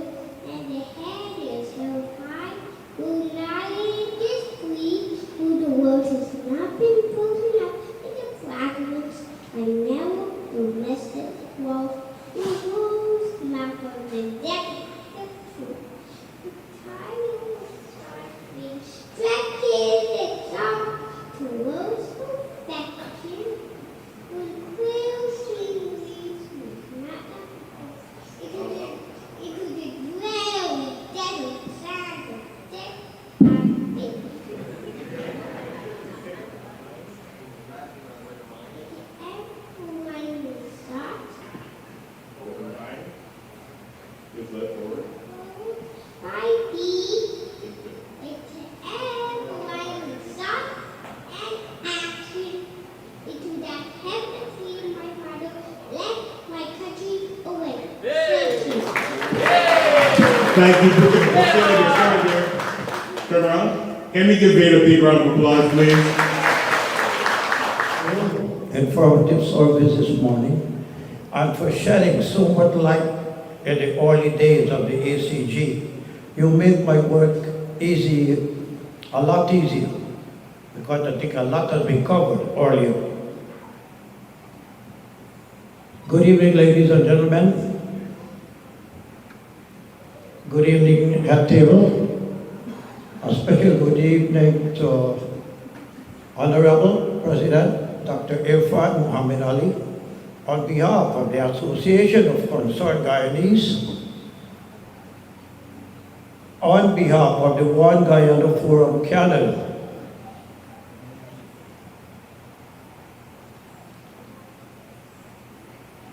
E: and the head is held high, who lying is free, who the world has not been broken up in the fragments, and never molested wolf, who rules mouth of the deck of truth. The time of suffering stretches its arm towards perfection, with will stream leaves with not it could be well desert sand of death and faith. Everyone will start
F: Just let forward.
E: by the everyone will start and action into that heaven freedom my father left my country away. Thank you.
F: Thank you. Stand there. Turn around. Can we give Veda a big round of applause, please?
G: Informative service this morning, and for shedding so much light in the early days of the ACG. You make my work easy, a lot easier. because I think a lot has been covered earlier. Good evening, ladies and gentlemen. Good evening, head table. A special good evening to Honorable President Dr. Irfan Muhammad Ali, on behalf of the Association of Concerned Guyanese, on behalf of the One Guyana Forum Canada,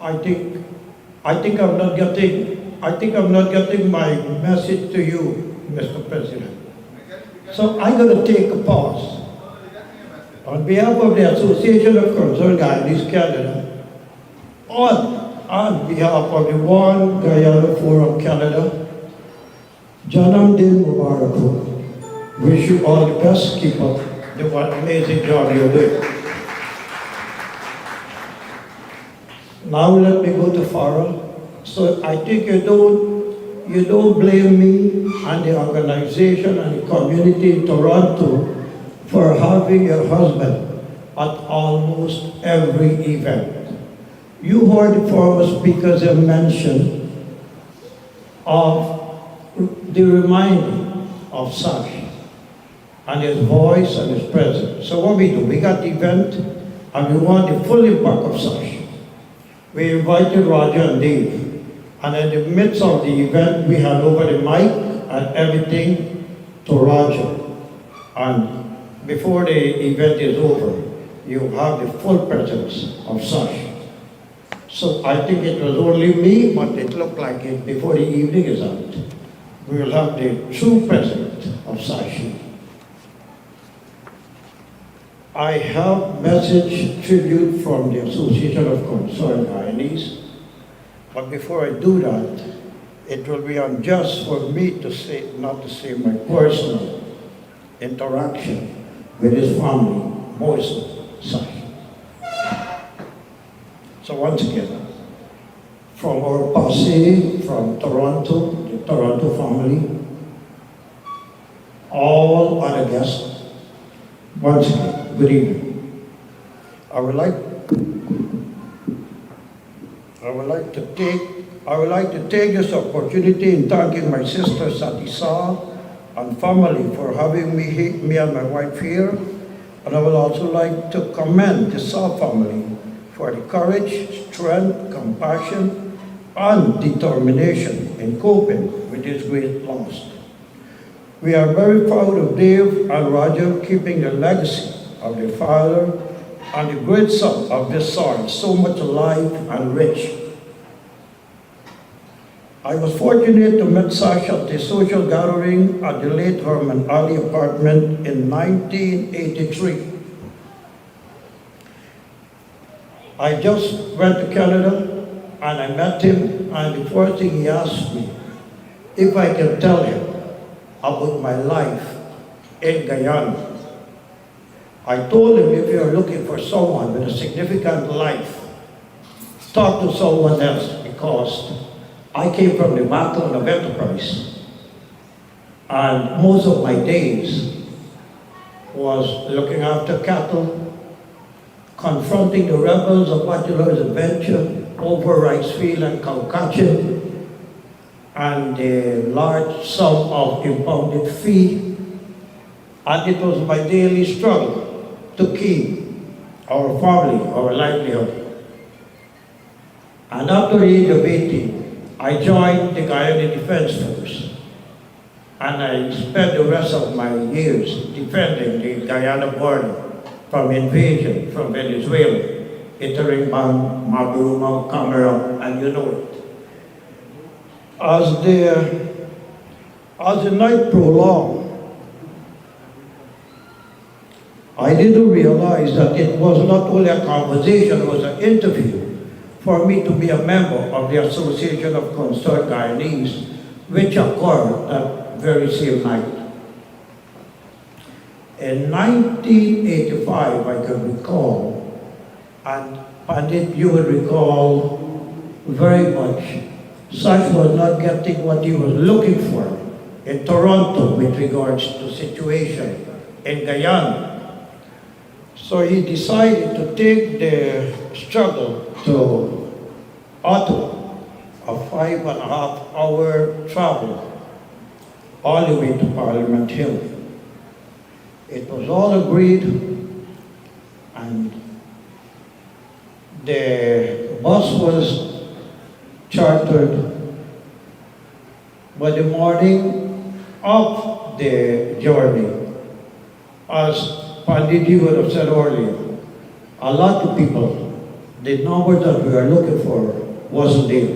G: I think I'm not getting my message to you, Mr. President. So I'm going to take a pause. On behalf of the Association of Concerned Guyanese Canada, on behalf of the One Guyana Forum Canada, Janam Din Mubarak, wish you all the best. Keep up the one amazing job you're doing. Now let me go to Farrell. So I think you don't blame me and the organization and the community in Toronto for having your husband at almost every event. You heard the former speakers have mentioned of the reminding of Sash and his voice and his presence. So what we do, we got the event and we want the full impact of Sash. We invited Roger and Dave, and in the midst of the event, we hand over the mic and everything to Roger. And before the event is over, you have the full presence of Sash. So I think it was only me, but it looked like it before the evening is out. We will have the true presence of Sash. I have message tribute from the Association of Concerned Guyanese, but before I do that, it will be unjust for me to say, not to say my personal interaction with his family, Moses Sash. So once again, from our posse, from Toronto, the Toronto family, all other guests, once again, good evening. I would like to take this opportunity in thanking my sister Satyadeow Sawh and family for having me and my wife here. And I would also like to commend the Sawh family for the courage, strength, compassion, and determination in coping with this great loss. We are very proud of Dave and Roger keeping the legacy of their father and the great son of this soil so much alive and rich. I was fortunate to meet Sash at the social gathering at the late Herman Ali apartment in 1983. I just went to Canada and I met him, and the first thing he asked me, if I can tell him about my life in Guyana. I told him, if you're looking for someone with a significant life, talk to someone else, because I came from the background of enterprise. And most of my days was looking after cattle, confronting the rebels of Bachelor's Adventure over rice field and cow catching, and a large sum of impounded fee. And it was my daily struggle to keep our family, our livelihood. And after the age of 18, I joined the Guyana Defense Force. And I spent the rest of my years defending the Guyana border from invasion from Venezuela, Itaringbang, Maburuma, Camara, and you know it. As the night prolonged, I didn't realize that it was not only a conversation, it was an interview for me to be a member of the Association of Concerned Guyanese, which occurred that very same night. In 1985, I can recall, and Pandit, you will recall very much, Sash was not getting what he was looking for in Toronto with regards to situation in Guyana. So he decided to take the struggle to Ottawa, a 5.5-hour travel, all the way to Parliament Hill. It was all agreed, and the bus was chartered. But the morning of the journey, as Panditji would have said earlier, a lot of people, the number that we are looking for wasn't there.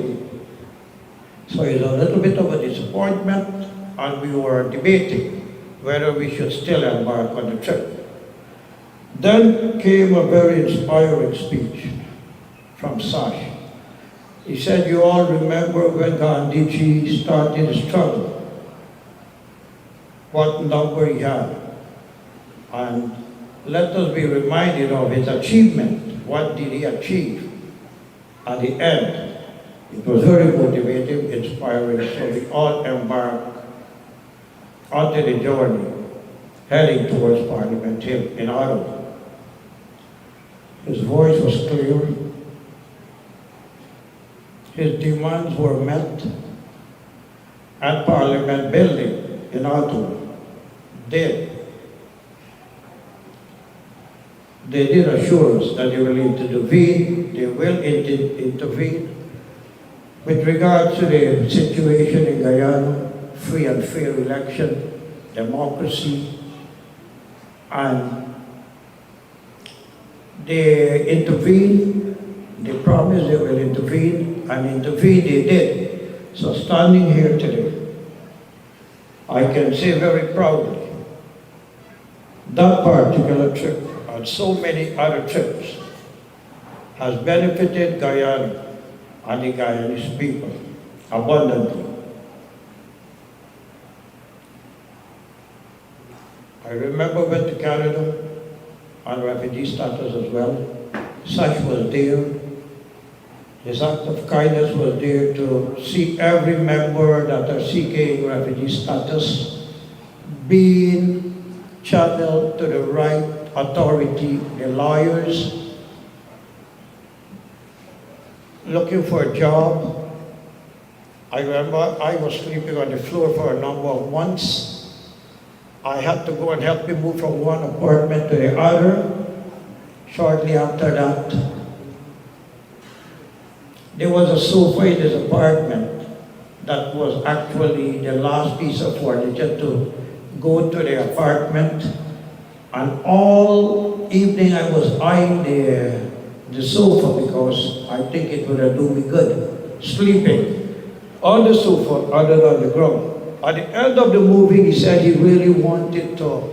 G: So it's a little bit of a disappointment, and we were debating whether we should still embark on the trip. Then came a very inspiring speech from Sash. He said, you all remember when Gandhiji started the struggle, what number he had. And let us be reminded of his achievement. What did he achieve at the end? It was very motivating, inspiring, so we all embarked onto the journey, heading towards Parliament Hill in Ottawa. His voice was clear. His demands were met at Parliament Building in Ottawa. They did assure us that they will intervene. They will intervene with regard to the situation in Guyana, free and fair election, democracy, and they intervened. They promised they will intervene, and intervene they did. So standing here today, I can say very proudly, that particular trip and so many other trips has benefited Guyana and the Guyanese people abundantly. I remember went to Canada on refugee status as well. Sash was there. His act of kindness was there to see every member that are seeking refugee status being channeled to the right authority, the lawyers, looking for a job. I remember I was sleeping on the floor for a number of months. I had to go and help him move from one apartment to the other. Shortly after that, there was a sofa in his apartment that was actually the last piece of furniture to go to the apartment. And all evening I was eyeing the sofa because I think it would have done me good, sleeping on the sofa other than the ground. At the end of the movie, he said he really wanted to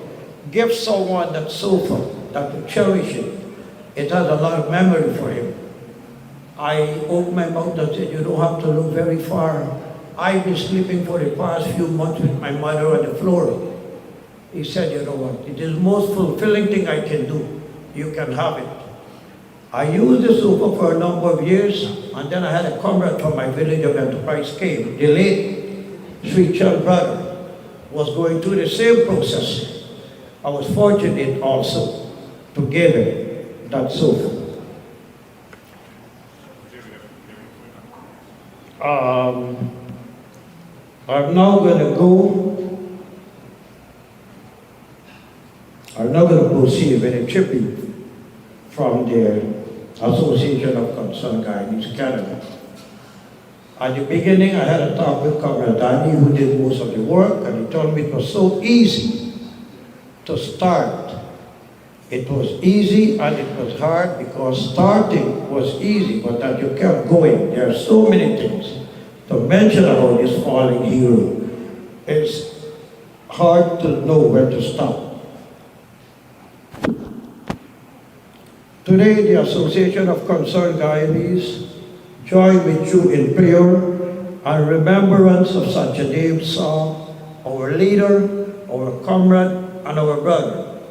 G: give someone that sofa, that would cherish it. It has a lot of memory for him. I opened my mouth and said, you don't have to look very far. I've been sleeping for the past few months with my mother on the floor. He said, you know what, it is the most fulfilling thing I can do. You can have it. I used the sofa for a number of years, and then I had a comrade from my village of Enterprise came. The late Sweet Child brother was going through the same process. I was fortunate also to give him that sofa. I'm now going to proceed with a tribute from the Association of Concerned Guyanese Canada. At the beginning, I had a talk with Comrade Danny, who did most of the work, and he told me it was so easy to start. It was easy and it was hard because starting was easy, but that you kept going. There are so many things to mention about this fallen hero. It's hard to know where to stop. Today, the Association of Concerned Guyanese join with you in prayer and remembrance of Satyadeow Sash, our leader, our comrade, and our brother.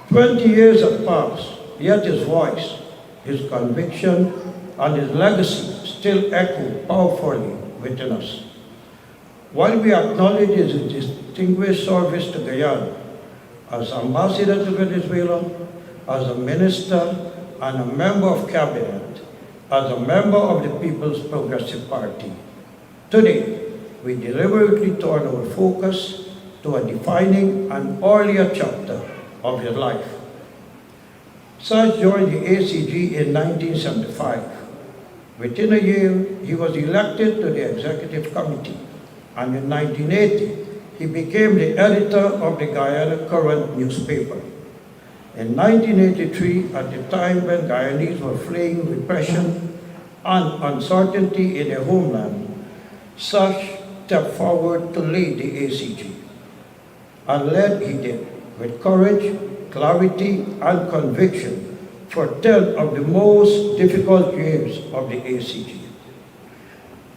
G: 20 years have passed, yet his voice, his conviction, and his legacy still echo powerfully within us. While we acknowledge his distinguished service to Guyana as ambassador to Venezuela, as a minister and a member of cabinet, as a member of the People's Progressive Party. Today, we deliberately turn our focus to a defining and earlier chapter of his life. Sash joined the ACG in 1975. Within a year, he was elected to the Executive Committee, and in 1980, he became the editor of the Guyana Current newspaper. In 1983, at the time when Guyanese were fleeing repression and uncertainty in their homeland, Sash stepped forward to lead the ACG. And led he did, with courage, clarity, and conviction for 10 of the most difficult years of the ACG.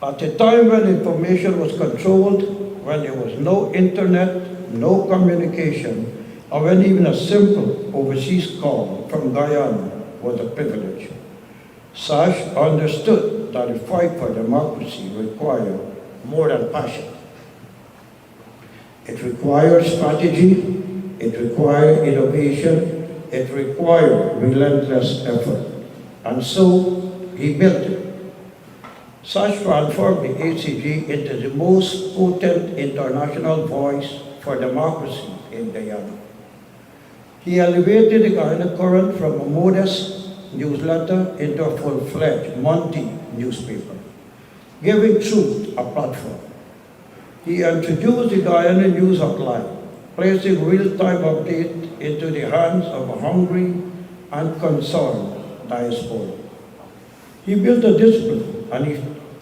G: At a time when information was controlled, when there was no internet, no communication, or when even a simple overseas call from Guyana was a privilege, Sash understood that the fight for democracy required more than passion. It required strategy, it required innovation, it required relentless effort. And so he built it. Sash transformed the ACG into the most potent international voice for democracy in Guyana. He elevated the Guyana Current from a modest newsletter into a full-fledged monthly newspaper, giving truth a platform. He introduced the Guyana News Hotline, placing real-time updates into the hands of a hungry and concerned diaspora. He built a disciplined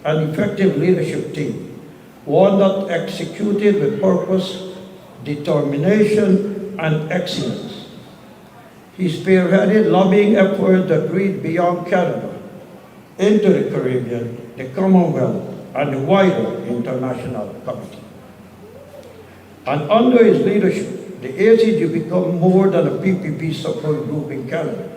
G: and effective leadership team, one that executed with purpose, determination, and excellence. He spearheaded lobbying efforts that reached beyond Canada, into the Caribbean, the Commonwealth, and the wider international community. And under his leadership, the ACG became more than a PPP support group in Canada.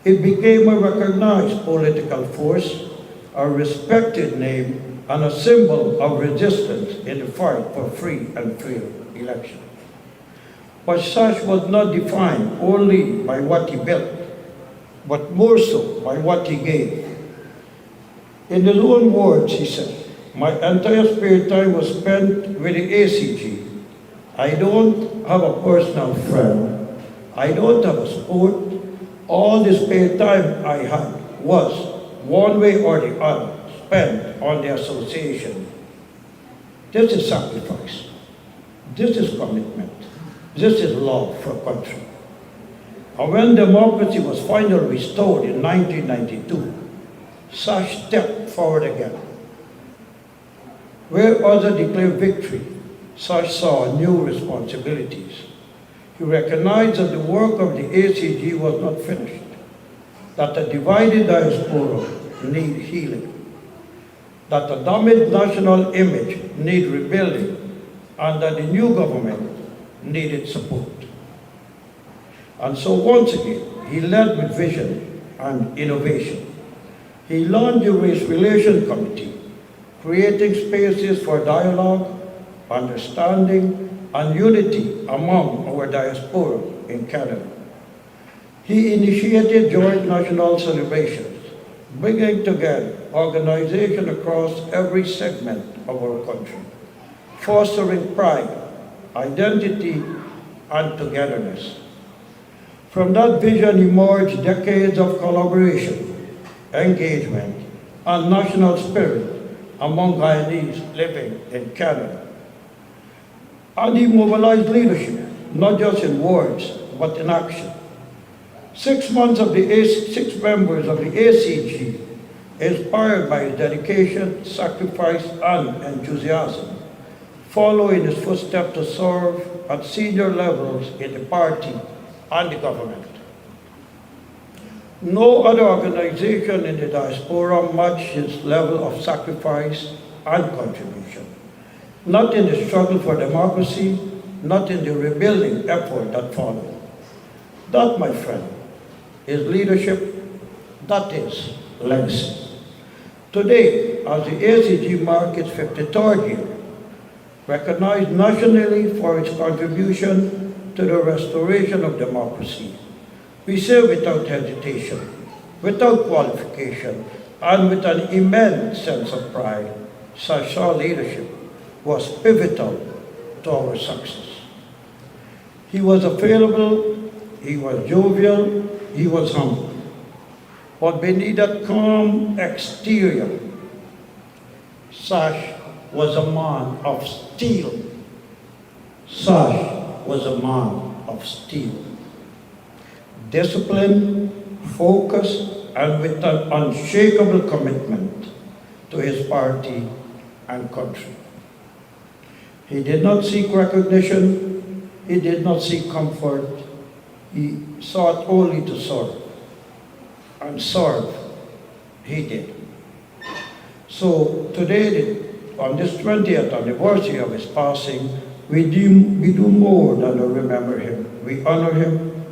G: It became a recognized political force, a respected name, and a symbol of resistance in the fight for free and fair elections. But Sash was not defined only by what he built, but more so by what he gave. In his own words, he said, "My entire spare time was spent with the ACG. I don't have a personal friend. I don't have a sport. All the spare time I had was, one way or the other, spent on the association." This is sacrifice. This is commitment. This is love for country. And when democracy was finally restored in 1992, Sash stepped forward again. Where others declared victory, Sash saw new responsibilities. He recognized that the work of the ACG was not finished, that the divided diaspora need healing, that the damaged national image need rebuilding, and that the new government needed support. And so once again, he led with vision and innovation. He launched the Race Relations Committee, creating spaces for dialogue, understanding, and unity among our diaspora in Canada. He initiated joint national celebrations, bringing together organizations across every segment of our country, fostering pride, identity, and togetherness. From that vision emerged decades of collaboration, engagement, and national spirit among Guyanese living in Canada. And he mobilized leadership, not just in words, but in action. 6 members of the ACG, inspired by his dedication, sacrifice, and enthusiasm, follow in his footsteps to serve at senior levels in the party and the government. No other organization in the diaspora matched his level of sacrifice and contribution. Not in the struggle for democracy, not in the rebuilding effort that followed. That, my friend, is leadership. That is legacy. Today, as the ACG marks its 53rd year, recognized nationally for its contribution to the restoration of democracy, We say without hesitation, without qualification, and with an immense sense of pride, Sash Sawh leadership was pivotal to our success. He was available, he was jovial, he was humble. But beneath that calm exterior, Sash was a man of steel. Sash was a man of steel. Disciplined, focused, and with an unshakable commitment to his party and country. He did not seek recognition, he did not seek comfort, he sought only to serve. And serve, he did. So today, on this 20th anniversary of his passing, we do more than to remember him. We honor him,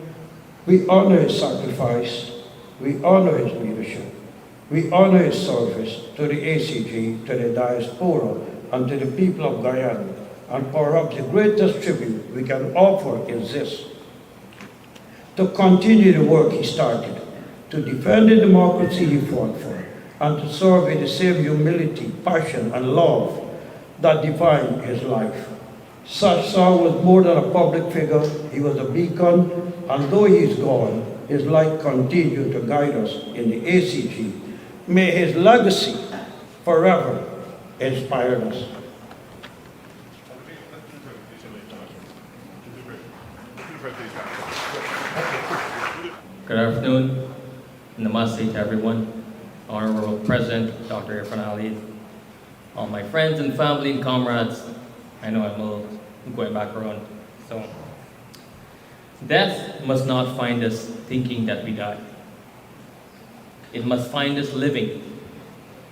G: we honor his sacrifice, we honor his leadership, we honor his service to the ACG, to the diaspora, and to the people of Guyana. And perhaps the greatest tribute we can offer is this: to continue the work he started, to defend the democracy he fought for, and to serve with the same humility, passion, and love that defined his life. Sash Sawh was more than a public figure, he was a beacon, and though he is gone, his light continued to guide us in the ACG. May his legacy forever inspire us.
H: Good afternoon. Namaste to everyone. Honorable President, Dr. Irfan Ali, all my friends and family and comrades. I know I'm going back around. So, death must not find us thinking that we died. It must find us living.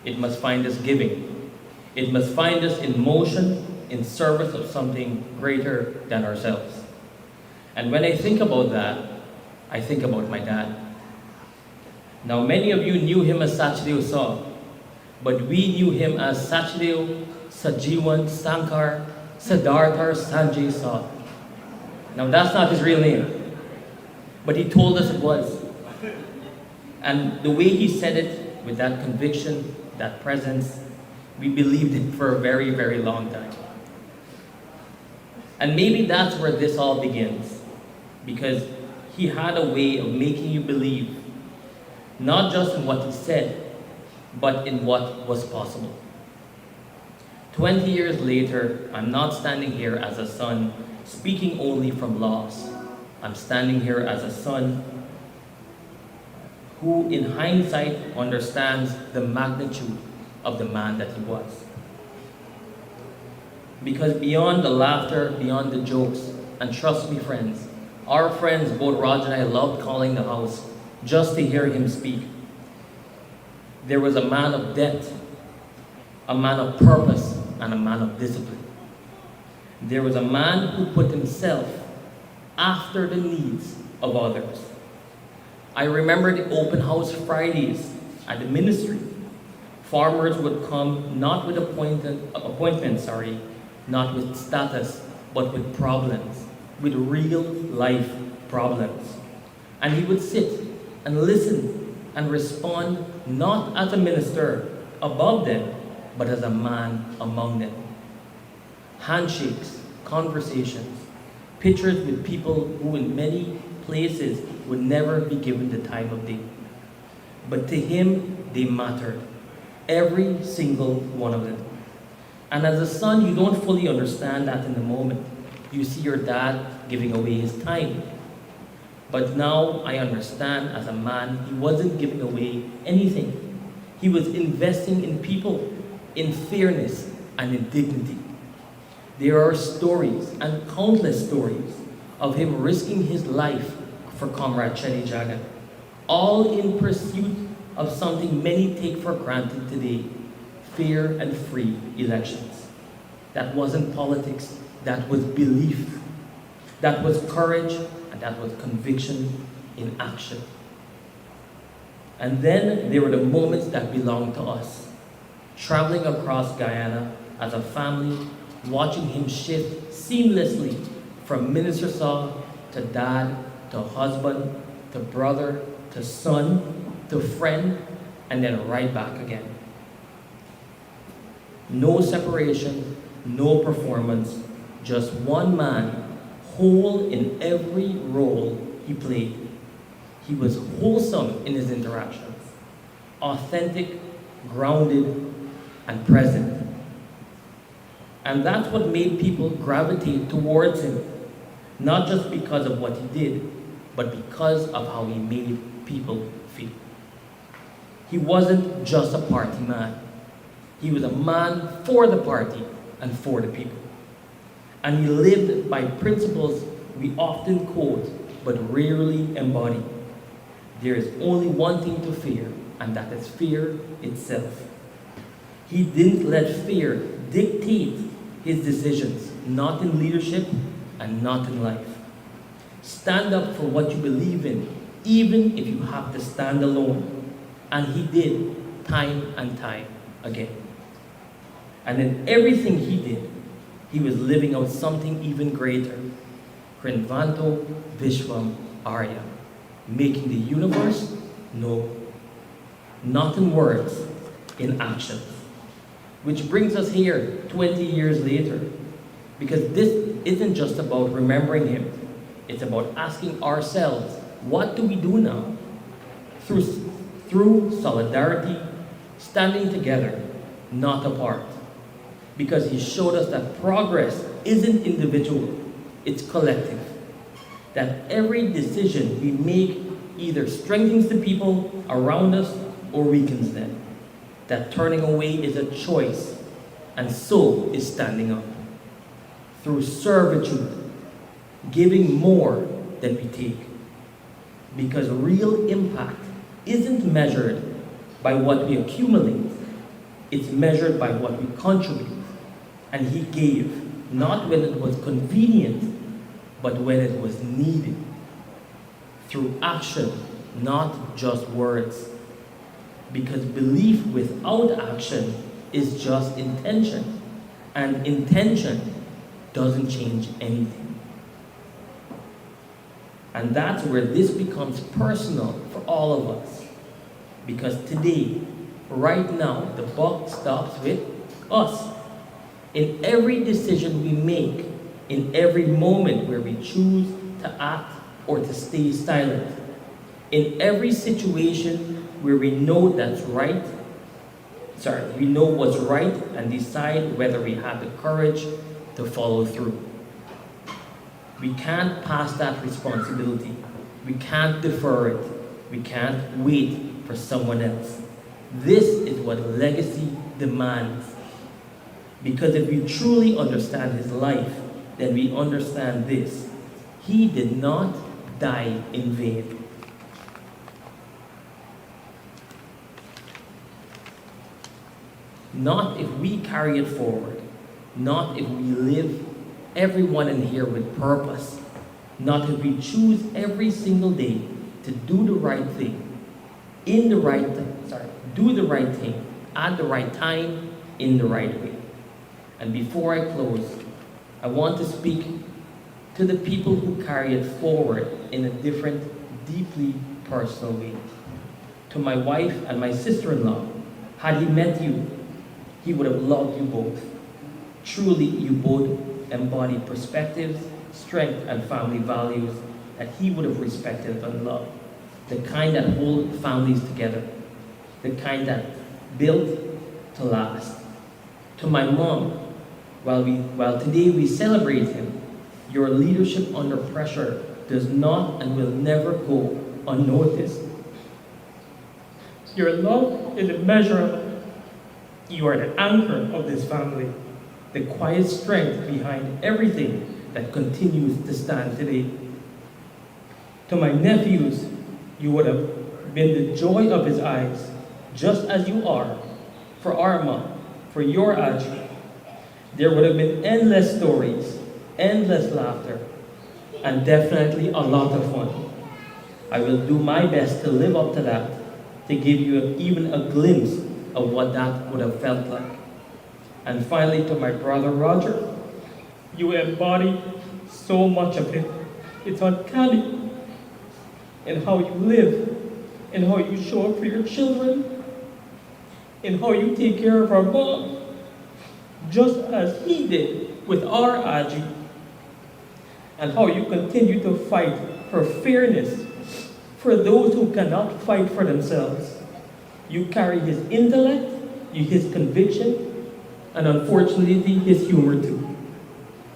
H: It must find us giving. It must find us in motion, in service of something greater than ourselves. And when I think about that, I think about my dad. Now, many of you knew him as Satyadeow Sawh, but we knew him as Satyadeow Sajiwan Sankar Siddharthar Sanjay Sawh. Now, that's not his real name, but he told us it was. And the way he said it, with that conviction, that presence, we believed it for a very, very long time. And maybe that's where this all begins, because he had a way of making you believe, not just in what he said, but in what was possible. 20 years later, I'm not standing here as a son speaking only from loss. I'm standing here as a son who, in hindsight, understands the magnitude of the man that he was. Because beyond the laughter, beyond the jokes, and trust me, friends, our friends, both Raj and I, loved calling the house just to hear him speak. There was a man of depth, a man of purpose, and a man of discipline. There was a man who put himself after the needs of others. I remember the open house Fridays at the ministry. Farmers would come not with appointments, not with status, but with problems, with real life problems. And he would sit and listen and respond not as a minister above them, but as a man among them. Handshakes, conversations, pictures with people who in many places would never be given the time of day. But to him, they mattered. Every single one of them. And as a son, you don't fully understand that in the moment. You see your dad giving away his time. But now I understand as a man, he wasn't giving away anything. He was investing in people, in fairness, and in dignity. There are stories, and countless stories, of him risking his life for Comrade Chenny Jagan, all in pursuit of something many take for granted today: fair and free elections. That wasn't politics, that was belief, that was courage, and that was conviction in action. And then there were the moments that belonged to us, traveling across Guyana as a family, watching him shift seamlessly from Minister Sawh to dad, to husband, to brother, to son, to friend, and then right back again. No separation, no performance, just one man, whole in every role he played. He was wholesome in his interactions, authentic, grounded, and present. And that's what made people gravitate towards him, not just because of what he did, but because of how he made people feel. He wasn't just a party man. He was a man for the party and for the people. And he lived by principles we often quote, but rarely embody. There is only one thing to fear, and that is fear itself. He didn't let fear dictate his decisions, not in leadership and not in life. Stand up for what you believe in, even if you have to stand alone. And he did, time and time again. And in everything he did, he was living out something even greater. Krinvanto Vishwam Arya, making the universe know, not in words, in action. Which brings us here 20 years later, because this isn't just about remembering him, it's about asking ourselves, what do we do now? Through solidarity, standing together, not apart. Because he showed us that progress isn't individual, it's collective. That every decision we make either strengthens the people around us or weakens them. That turning away is a choice, and so is standing up. Through servitude, giving more than we take. Because real impact isn't measured by what we accumulate, it's measured by what we contribute. And he gave, not when it was convenient, but when it was needed. Through action, not just words. Because belief without action is just intention, and intention doesn't change anything. And that's where this becomes personal for all of us. Because today, right now, the buck stops with us. In every decision we make, in every moment where we choose to act or to stay silent, in every situation where we know we know what's right and decide whether we have the courage to follow through. We can't pass that responsibility. We can't defer it. We can't wait for someone else. This is what legacy demands. Because if we truly understand his life, then we understand this. He did not die in vain. Not if we carry it forward. Not if we live everyone in here with purpose. Not if we choose every single day to do the right thing. Do the right thing at the right time, in the right way. And before I close, I want to speak to the people who carry it forward in a different, deeply personal way. To my wife and my sister-in-law, had he met you, he would have loved you both. Truly, you both embody perspectives, strength, and family values that he would have respected and loved. The kind that hold families together. The kind that built to last. To my mom, while today we celebrate him, your leadership under pressure does not and will never go unnoticed.
I: Your love is immeasurable. You are the anchor of this family, the quiet strength behind everything that continues to stand today. To my nephews, you would have been the joy of his eyes, just as you are for our mom, for your Aji. There would have been endless stories, endless laughter, and definitely a lot of fun. I will do my best to live up to that, to give you even a glimpse of what that would have felt like. And finally, to my brother Roger, you embody so much of it. It's uncanny. in how you live, in how you show up for your children, in how you take care of our mom, just as he did with our Aji, and how you continue to fight for fairness for those who cannot fight for themselves. You carry his intellect, his conviction, and unfortunately his humor too.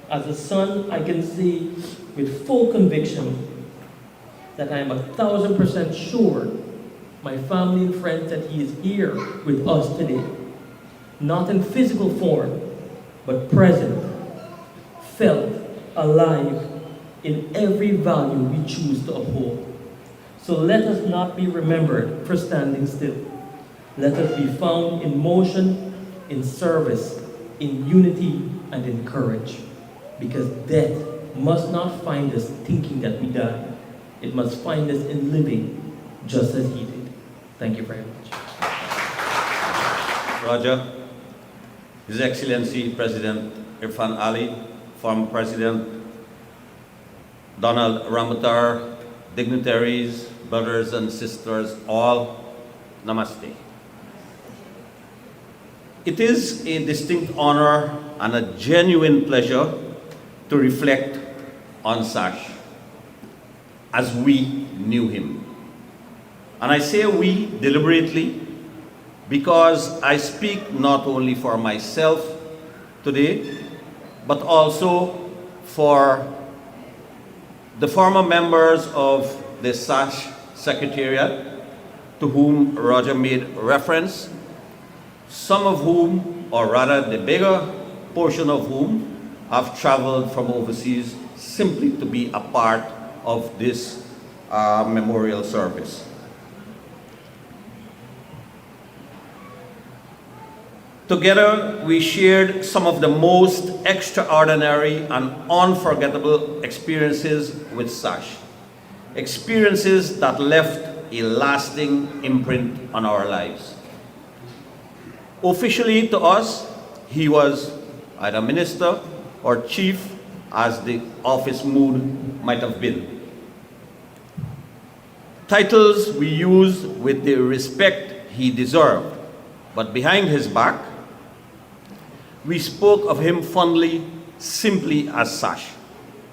I: As a son, I can say with full conviction that I am 1,000% sure my family and friends that he is here with us today, not in physical form, but present, felt, alive in every value we choose to uphold. So let us not be remembered for standing still. Let us be found in motion, in service, in unity, and in courage. Because death must not find us thinking that we died. It must find us in living just as he did. Thank you very much.
J: Roger, His Excellency President Irfan Ali, former President Donald Ramutar, dignitaries, brothers and sisters, all, namaste. It is a distinct honor and a genuine pleasure to reflect on Sash as we knew him. And I say we deliberately because I speak not only for myself today, but also for the former members of the Sash Secretariat to whom Roger made reference, some of whom, or rather the bigger portion of whom, have traveled from overseas simply to be a part of this memorial service. Together, we shared some of the most extraordinary and unforgettable experiences with Sash. Experiences that left a lasting imprint on our lives. Officially to us, he was either minister or chief, as the office mood might have been. Titles we used with the respect he deserved, but behind his back, we spoke of him fondly simply as Sash,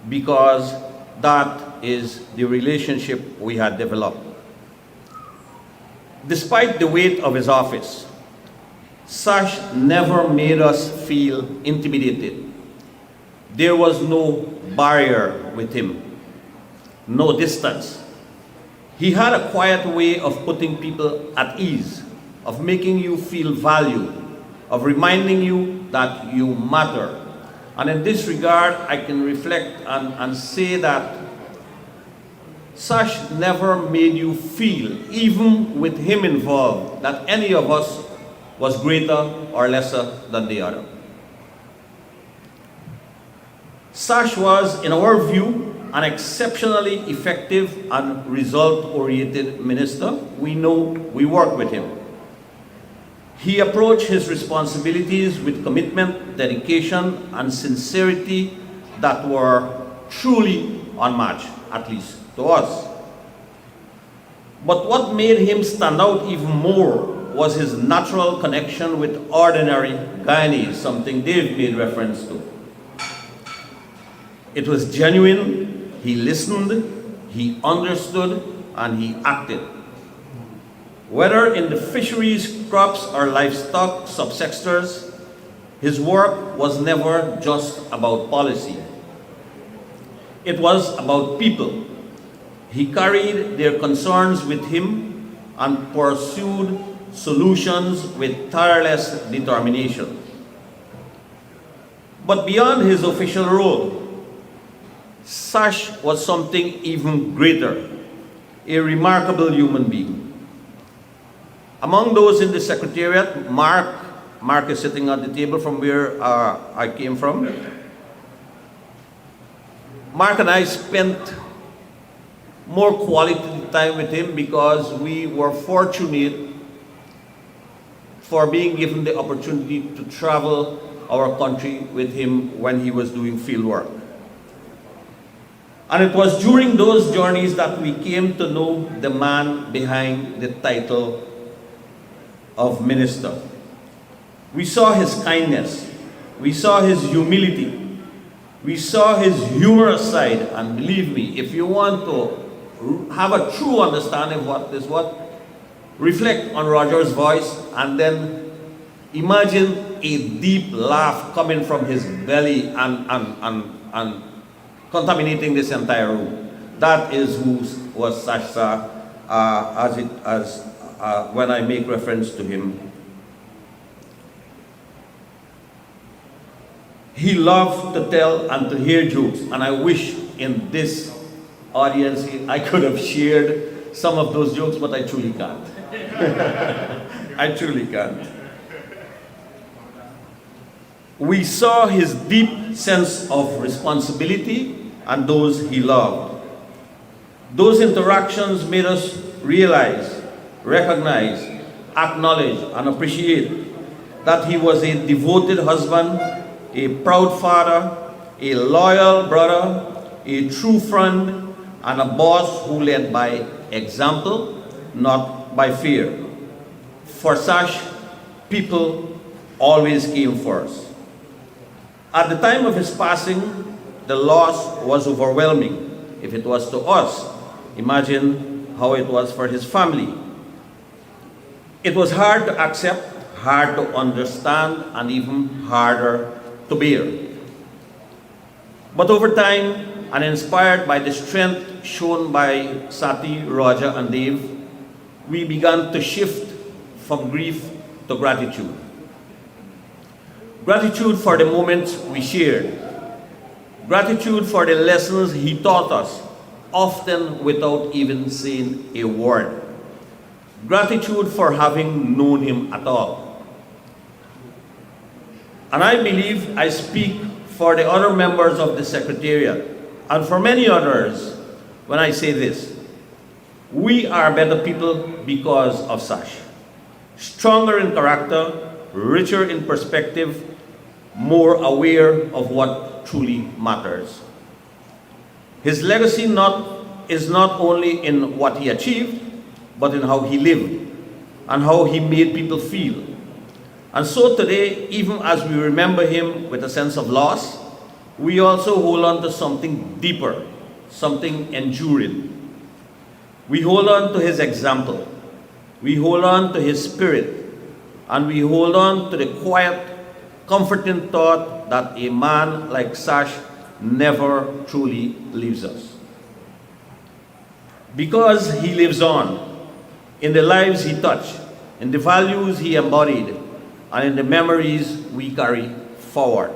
J: because that is the relationship we had developed. Despite the weight of his office, Sash never made us feel intimidated. There was no barrier with him, no distance. He had a quiet way of putting people at ease, of making you feel valued, of reminding you that you matter. And in this regard, I can reflect and say that Sash never made you feel, even with him involved, that any of us was greater or lesser than the other. Sash was, in our view, an exceptionally effective and result-oriented minister. We know we worked with him. He approached his responsibilities with commitment, dedication, and sincerity that were truly unmatched, at least to us. But what made him stand out even more was his natural connection with ordinary Guyanese, something Dave made reference to. It was genuine, he listened, he understood, and he acted. Whether in the fisheries, crops, or livestock subsectors, his work was never just about policy. It was about people. He carried their concerns with him and pursued solutions with tireless determination. But beyond his official role, Sash was something even greater, a remarkable human being. Among those in the Secretariat, Mark is sitting at the table from where I came from. Mark and I spent more quality time with him because we were fortunate for being given the opportunity to travel our country with him when he was doing field work. And it was during those journeys that we came to know the man behind the title of minister. We saw his kindness, we saw his humility, we saw his humorous side, and believe me, if you want to have a true understanding of what is what, reflect on Roger's voice and then imagine a deep laugh coming from his belly and contaminating this entire room. That is who was Sash Sawh, when I make reference to him. He loved to tell and to hear jokes, and I wish in this audience I could have shared some of those jokes, but I truly can't. I truly can't. We saw his deep sense of responsibility and those he loved. Those interactions made us realize, recognize, acknowledge, and appreciate that he was a devoted husband, a proud father, a loyal brother, a true friend, and a boss who led by example, not by fear. For Sash, people always came first. At the time of his passing, the loss was overwhelming. If it was to us, imagine how it was for his family. It was hard to accept, hard to understand, and even harder to bear. But over time, and inspired by the strength shown by Sati, Roger, and Dave, we began to shift from grief to gratitude. Gratitude for the moments we shared. Gratitude for the lessons he taught us, often without even saying a word. Gratitude for having known him at all. And I believe I speak for the other members of the Secretariat, and for many others, when I say this. We are better people because of Sash. Stronger in character, richer in perspective, more aware of what truly matters. His legacy is not only in what he achieved, but in how he lived and how he made people feel. And so today, even as we remember him with a sense of loss, we also hold on to something deeper, something enduring. We hold on to his example, we hold on to his spirit, and we hold on to the quiet, comforting thought that a man like Sash never truly leaves us. Because he lives on, in the lives he touched, in the values he embodied, and in the memories we carry forward.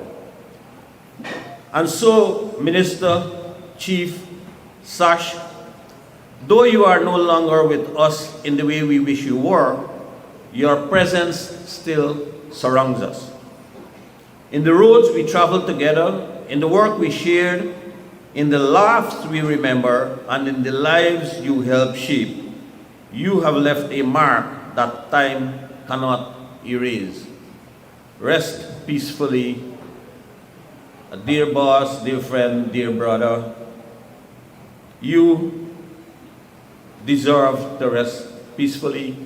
J: And so, Minister, Chief, Sash, though you are no longer with us in the way we wish you were, your presence still surrounds us. In the roads we traveled together, in the work we shared, in the laughs we remember, and in the lives you helped shape, you have left a mark that time cannot erase. Rest peacefully, a dear boss, dear friend, dear brother. You deserve to rest peacefully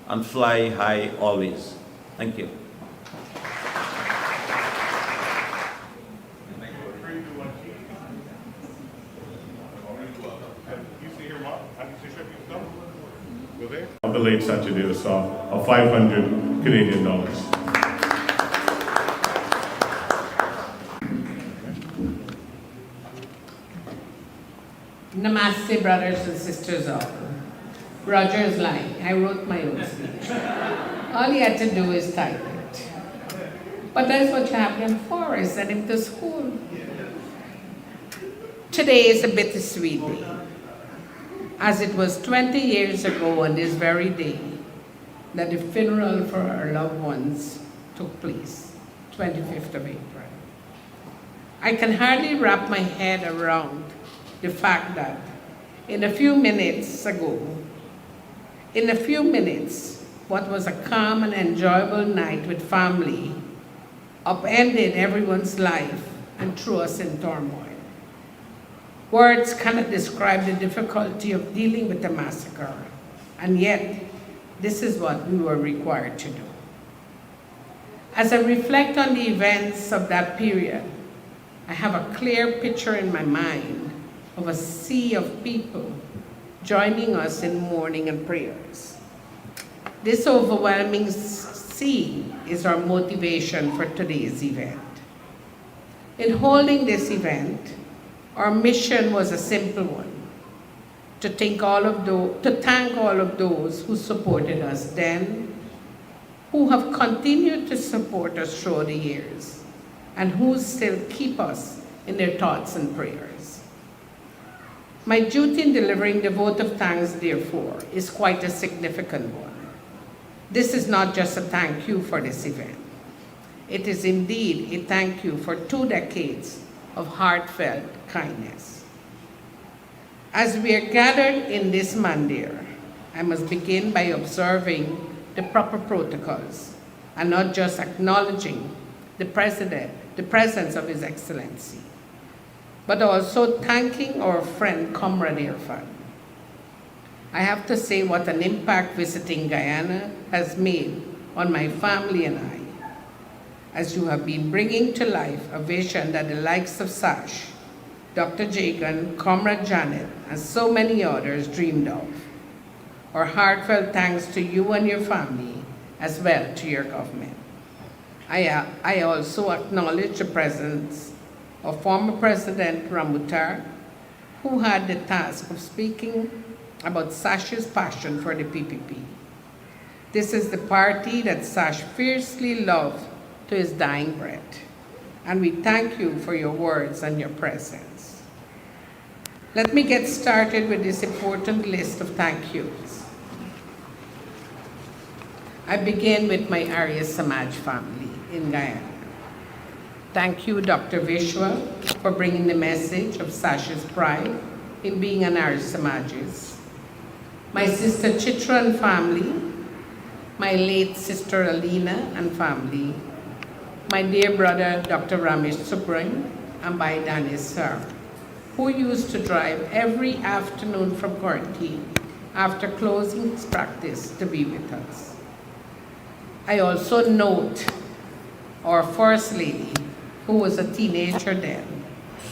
J: and fly high always. Thank you.
F: Of the late Satyadeow Sash of 500 Canadian dollars.
K: Namaste, brothers and sisters all. Roger is lying. I wrote my own speech. All he had to do is type it. But that's what you have him for, is send him to school. Today is a bittersweet day, as it was 20 years ago on this very day that the funeral for our loved ones took place, 25th of April. I can hardly wrap my head around the fact that in a few minutes, what was a calm and enjoyable night with family upended everyone's life and threw us in turmoil. Words cannot describe the difficulty of dealing with the massacre, and yet this is what we were required to do. As I reflect on the events of that period, I have a clear picture in my mind of a sea of people joining us in mourning and prayers. This overwhelming sea is our motivation for today's event. In holding this event, our mission was a simple one, to thank all of those who supported us then, who have continued to support us through the years, and who still keep us in their thoughts and prayers. My duty in delivering the vote of thanks, therefore, is quite a significant one. This is not just a thank you for this event. It is indeed a thank you for 2 decades of heartfelt kindness. As we are gathered in this mandir, I must begin by observing the proper protocols and not just acknowledging the presence of His Excellency, but also thanking our friend Comrade Irfan. I have to say what an impact visiting Guyana has made on my family and I, as you have been bringing to life a vision that the likes of Sash, Dr. Jagan, Comrade Janet, and so many others dreamed of. Our heartfelt thanks to you and your family, as well to your government. I also acknowledge the presence of former President Rambutar, who had the task of speaking about Sash's passion for the PPP. This is the party that Sash fiercely loved to his dying breath, and we thank you for your words and your presence. Let me get started with this important list of thank yous. I begin with my Arya Samaj family in Guyana. Thank you, Dr. Vishwa, for bringing the message of Sash's pride in being an Arya Samajist. My sister Chitra and family, my late sister Alina and family, my dear brother Dr. Ramesh Subramanian, and by Danis Sir, who used to drive every afternoon from Corti after closing his practice to be with us. I also note our First Lady, who was a teenager then,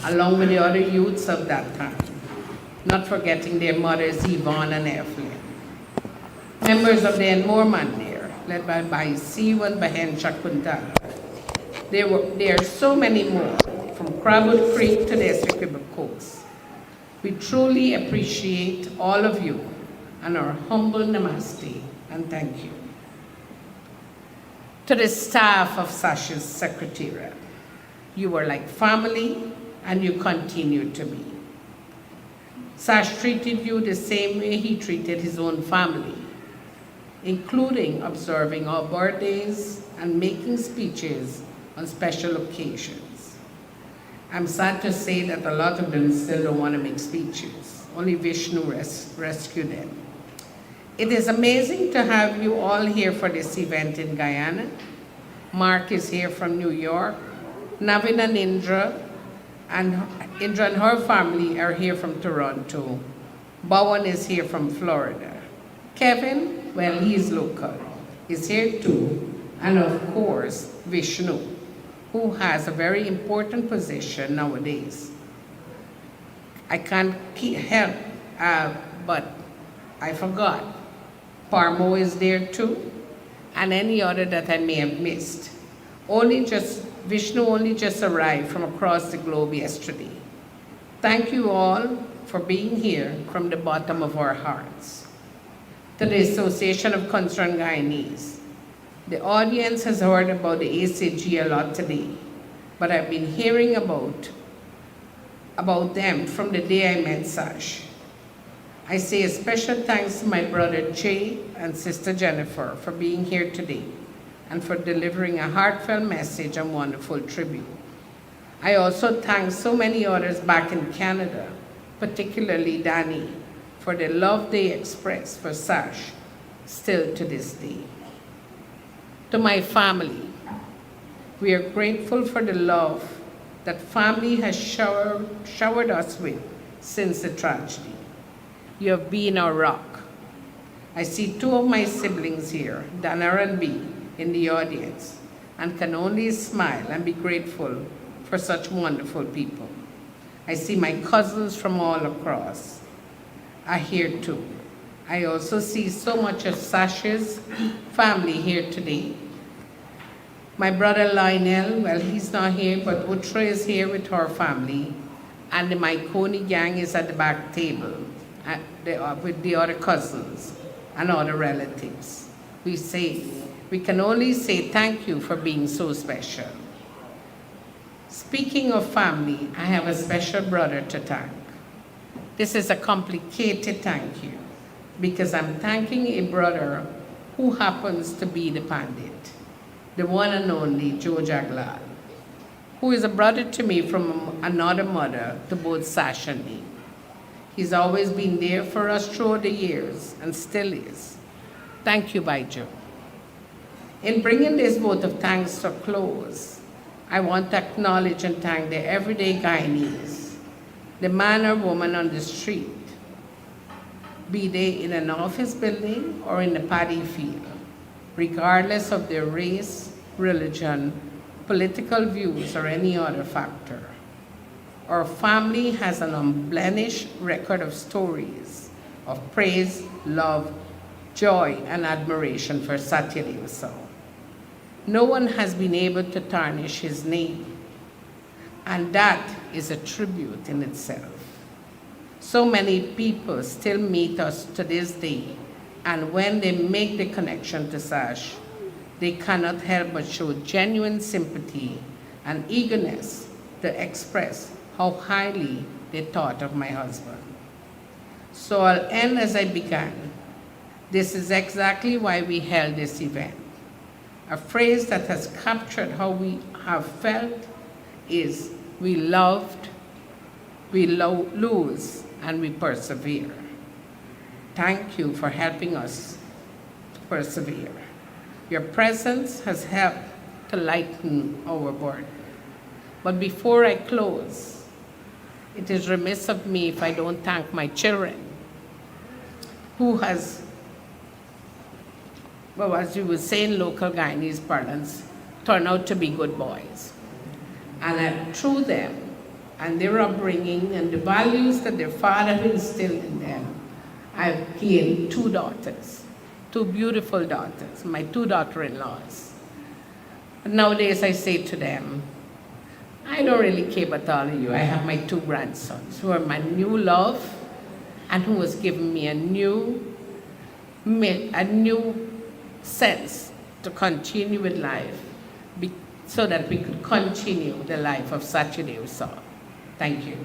K: along with the other youths of that time, not forgetting their mothers Yvonne and Evelyn. Members of the Enmore Mandir, led by Siu and Bahen Shakunta. There are so many more, from Crabwood Creek to the Essequibo Coast. We truly appreciate all of you and our humble namaste and thank you. To the staff of Sash's Secretariat, you were like family and you continue to be. Sash treated you the same way he treated his own family, including observing our birthdays and making speeches on special occasions. I'm sad to say that a lot of them still don't want to make speeches. Only Vishnu rescued them. It is amazing to have you all here for this event in Guyana. Mark is here from New York. Navin and Indra and her family are here from Toronto. Bowen is here from Florida. Kevin, well, he's local, is here too. And of course, Vishnu, who has a very important position nowadays. I can't help, but I forgot. Parmo is there too, and any other that I may have missed. Vishnu only just arrived from across the globe yesterday. Thank you all for being here from the bottom of our hearts. To the Association of Concerned Guyanese, the audience has heard about the ACG a lot today, but I've been hearing about them from the day I met Sash. I say a special thanks to my brother Jay and sister Jennifer for being here today and for delivering a heartfelt message and wonderful tribute. I also thank so many others back in Canada, particularly Danny, for the love they express for Sash still to this day. To my family, we are grateful for the love that family has showered us with since the tragedy. You have been our rock. I see two of my siblings here, Dana and B, in the audience, and can only smile and be grateful for such wonderful people. I see my cousins from all across are here too. I also see so much of Sash's family here today. My brother Lionel, well, he's not here, but Utra is here with her family, and the Maikoni gang is at the back table with the other cousins and other relatives. We can only say thank you for being so special. Speaking of family, I have a special brother to thank. This is a complicated thank you because I'm thanking a brother who happens to be the Pandit, the one and only Joe Jaglal, who is a brother to me from another mother to both Sash and me. He's always been there for us through the years and still is. Thank you, Bhai Joe. In bringing this vote of thanks to a close, I want to acknowledge and thank the everyday Guyanese, the man or woman on the street, be they in an office building or in a paddy field, regardless of their race, religion, political views, or any other factor. Our family has an unblemished record of stories of praise, love, joy, and admiration for Satyadeow Sash. No one has been able to tarnish his name, and that is a tribute in itself. So many people still meet us to this day, and when they make the connection to Sash, they cannot help but show genuine sympathy and eagerness to express how highly they thought of my husband. So I'll end as I began. This is exactly why we held this event. A phrase that has captured how we have felt is, we loved, we lose, and we persevere. Thank you for helping us to persevere. Your presence has helped to lighten our burden. But before I close, it is remiss of me if I don't thank my children, who has, well, as you would say in local Guyanese parlance, turned out to be good boys. And through them and their upbringing and the values that their father instilled in them, I've gained two daughters, two beautiful daughters, my two daughter-in-laws. Nowadays I say to them, I don't really care about all of you. I have my two grandsons who are my new love and who has given me a new sense to continue with life so that we could continue the life of Satyadeow Sash. Thank you.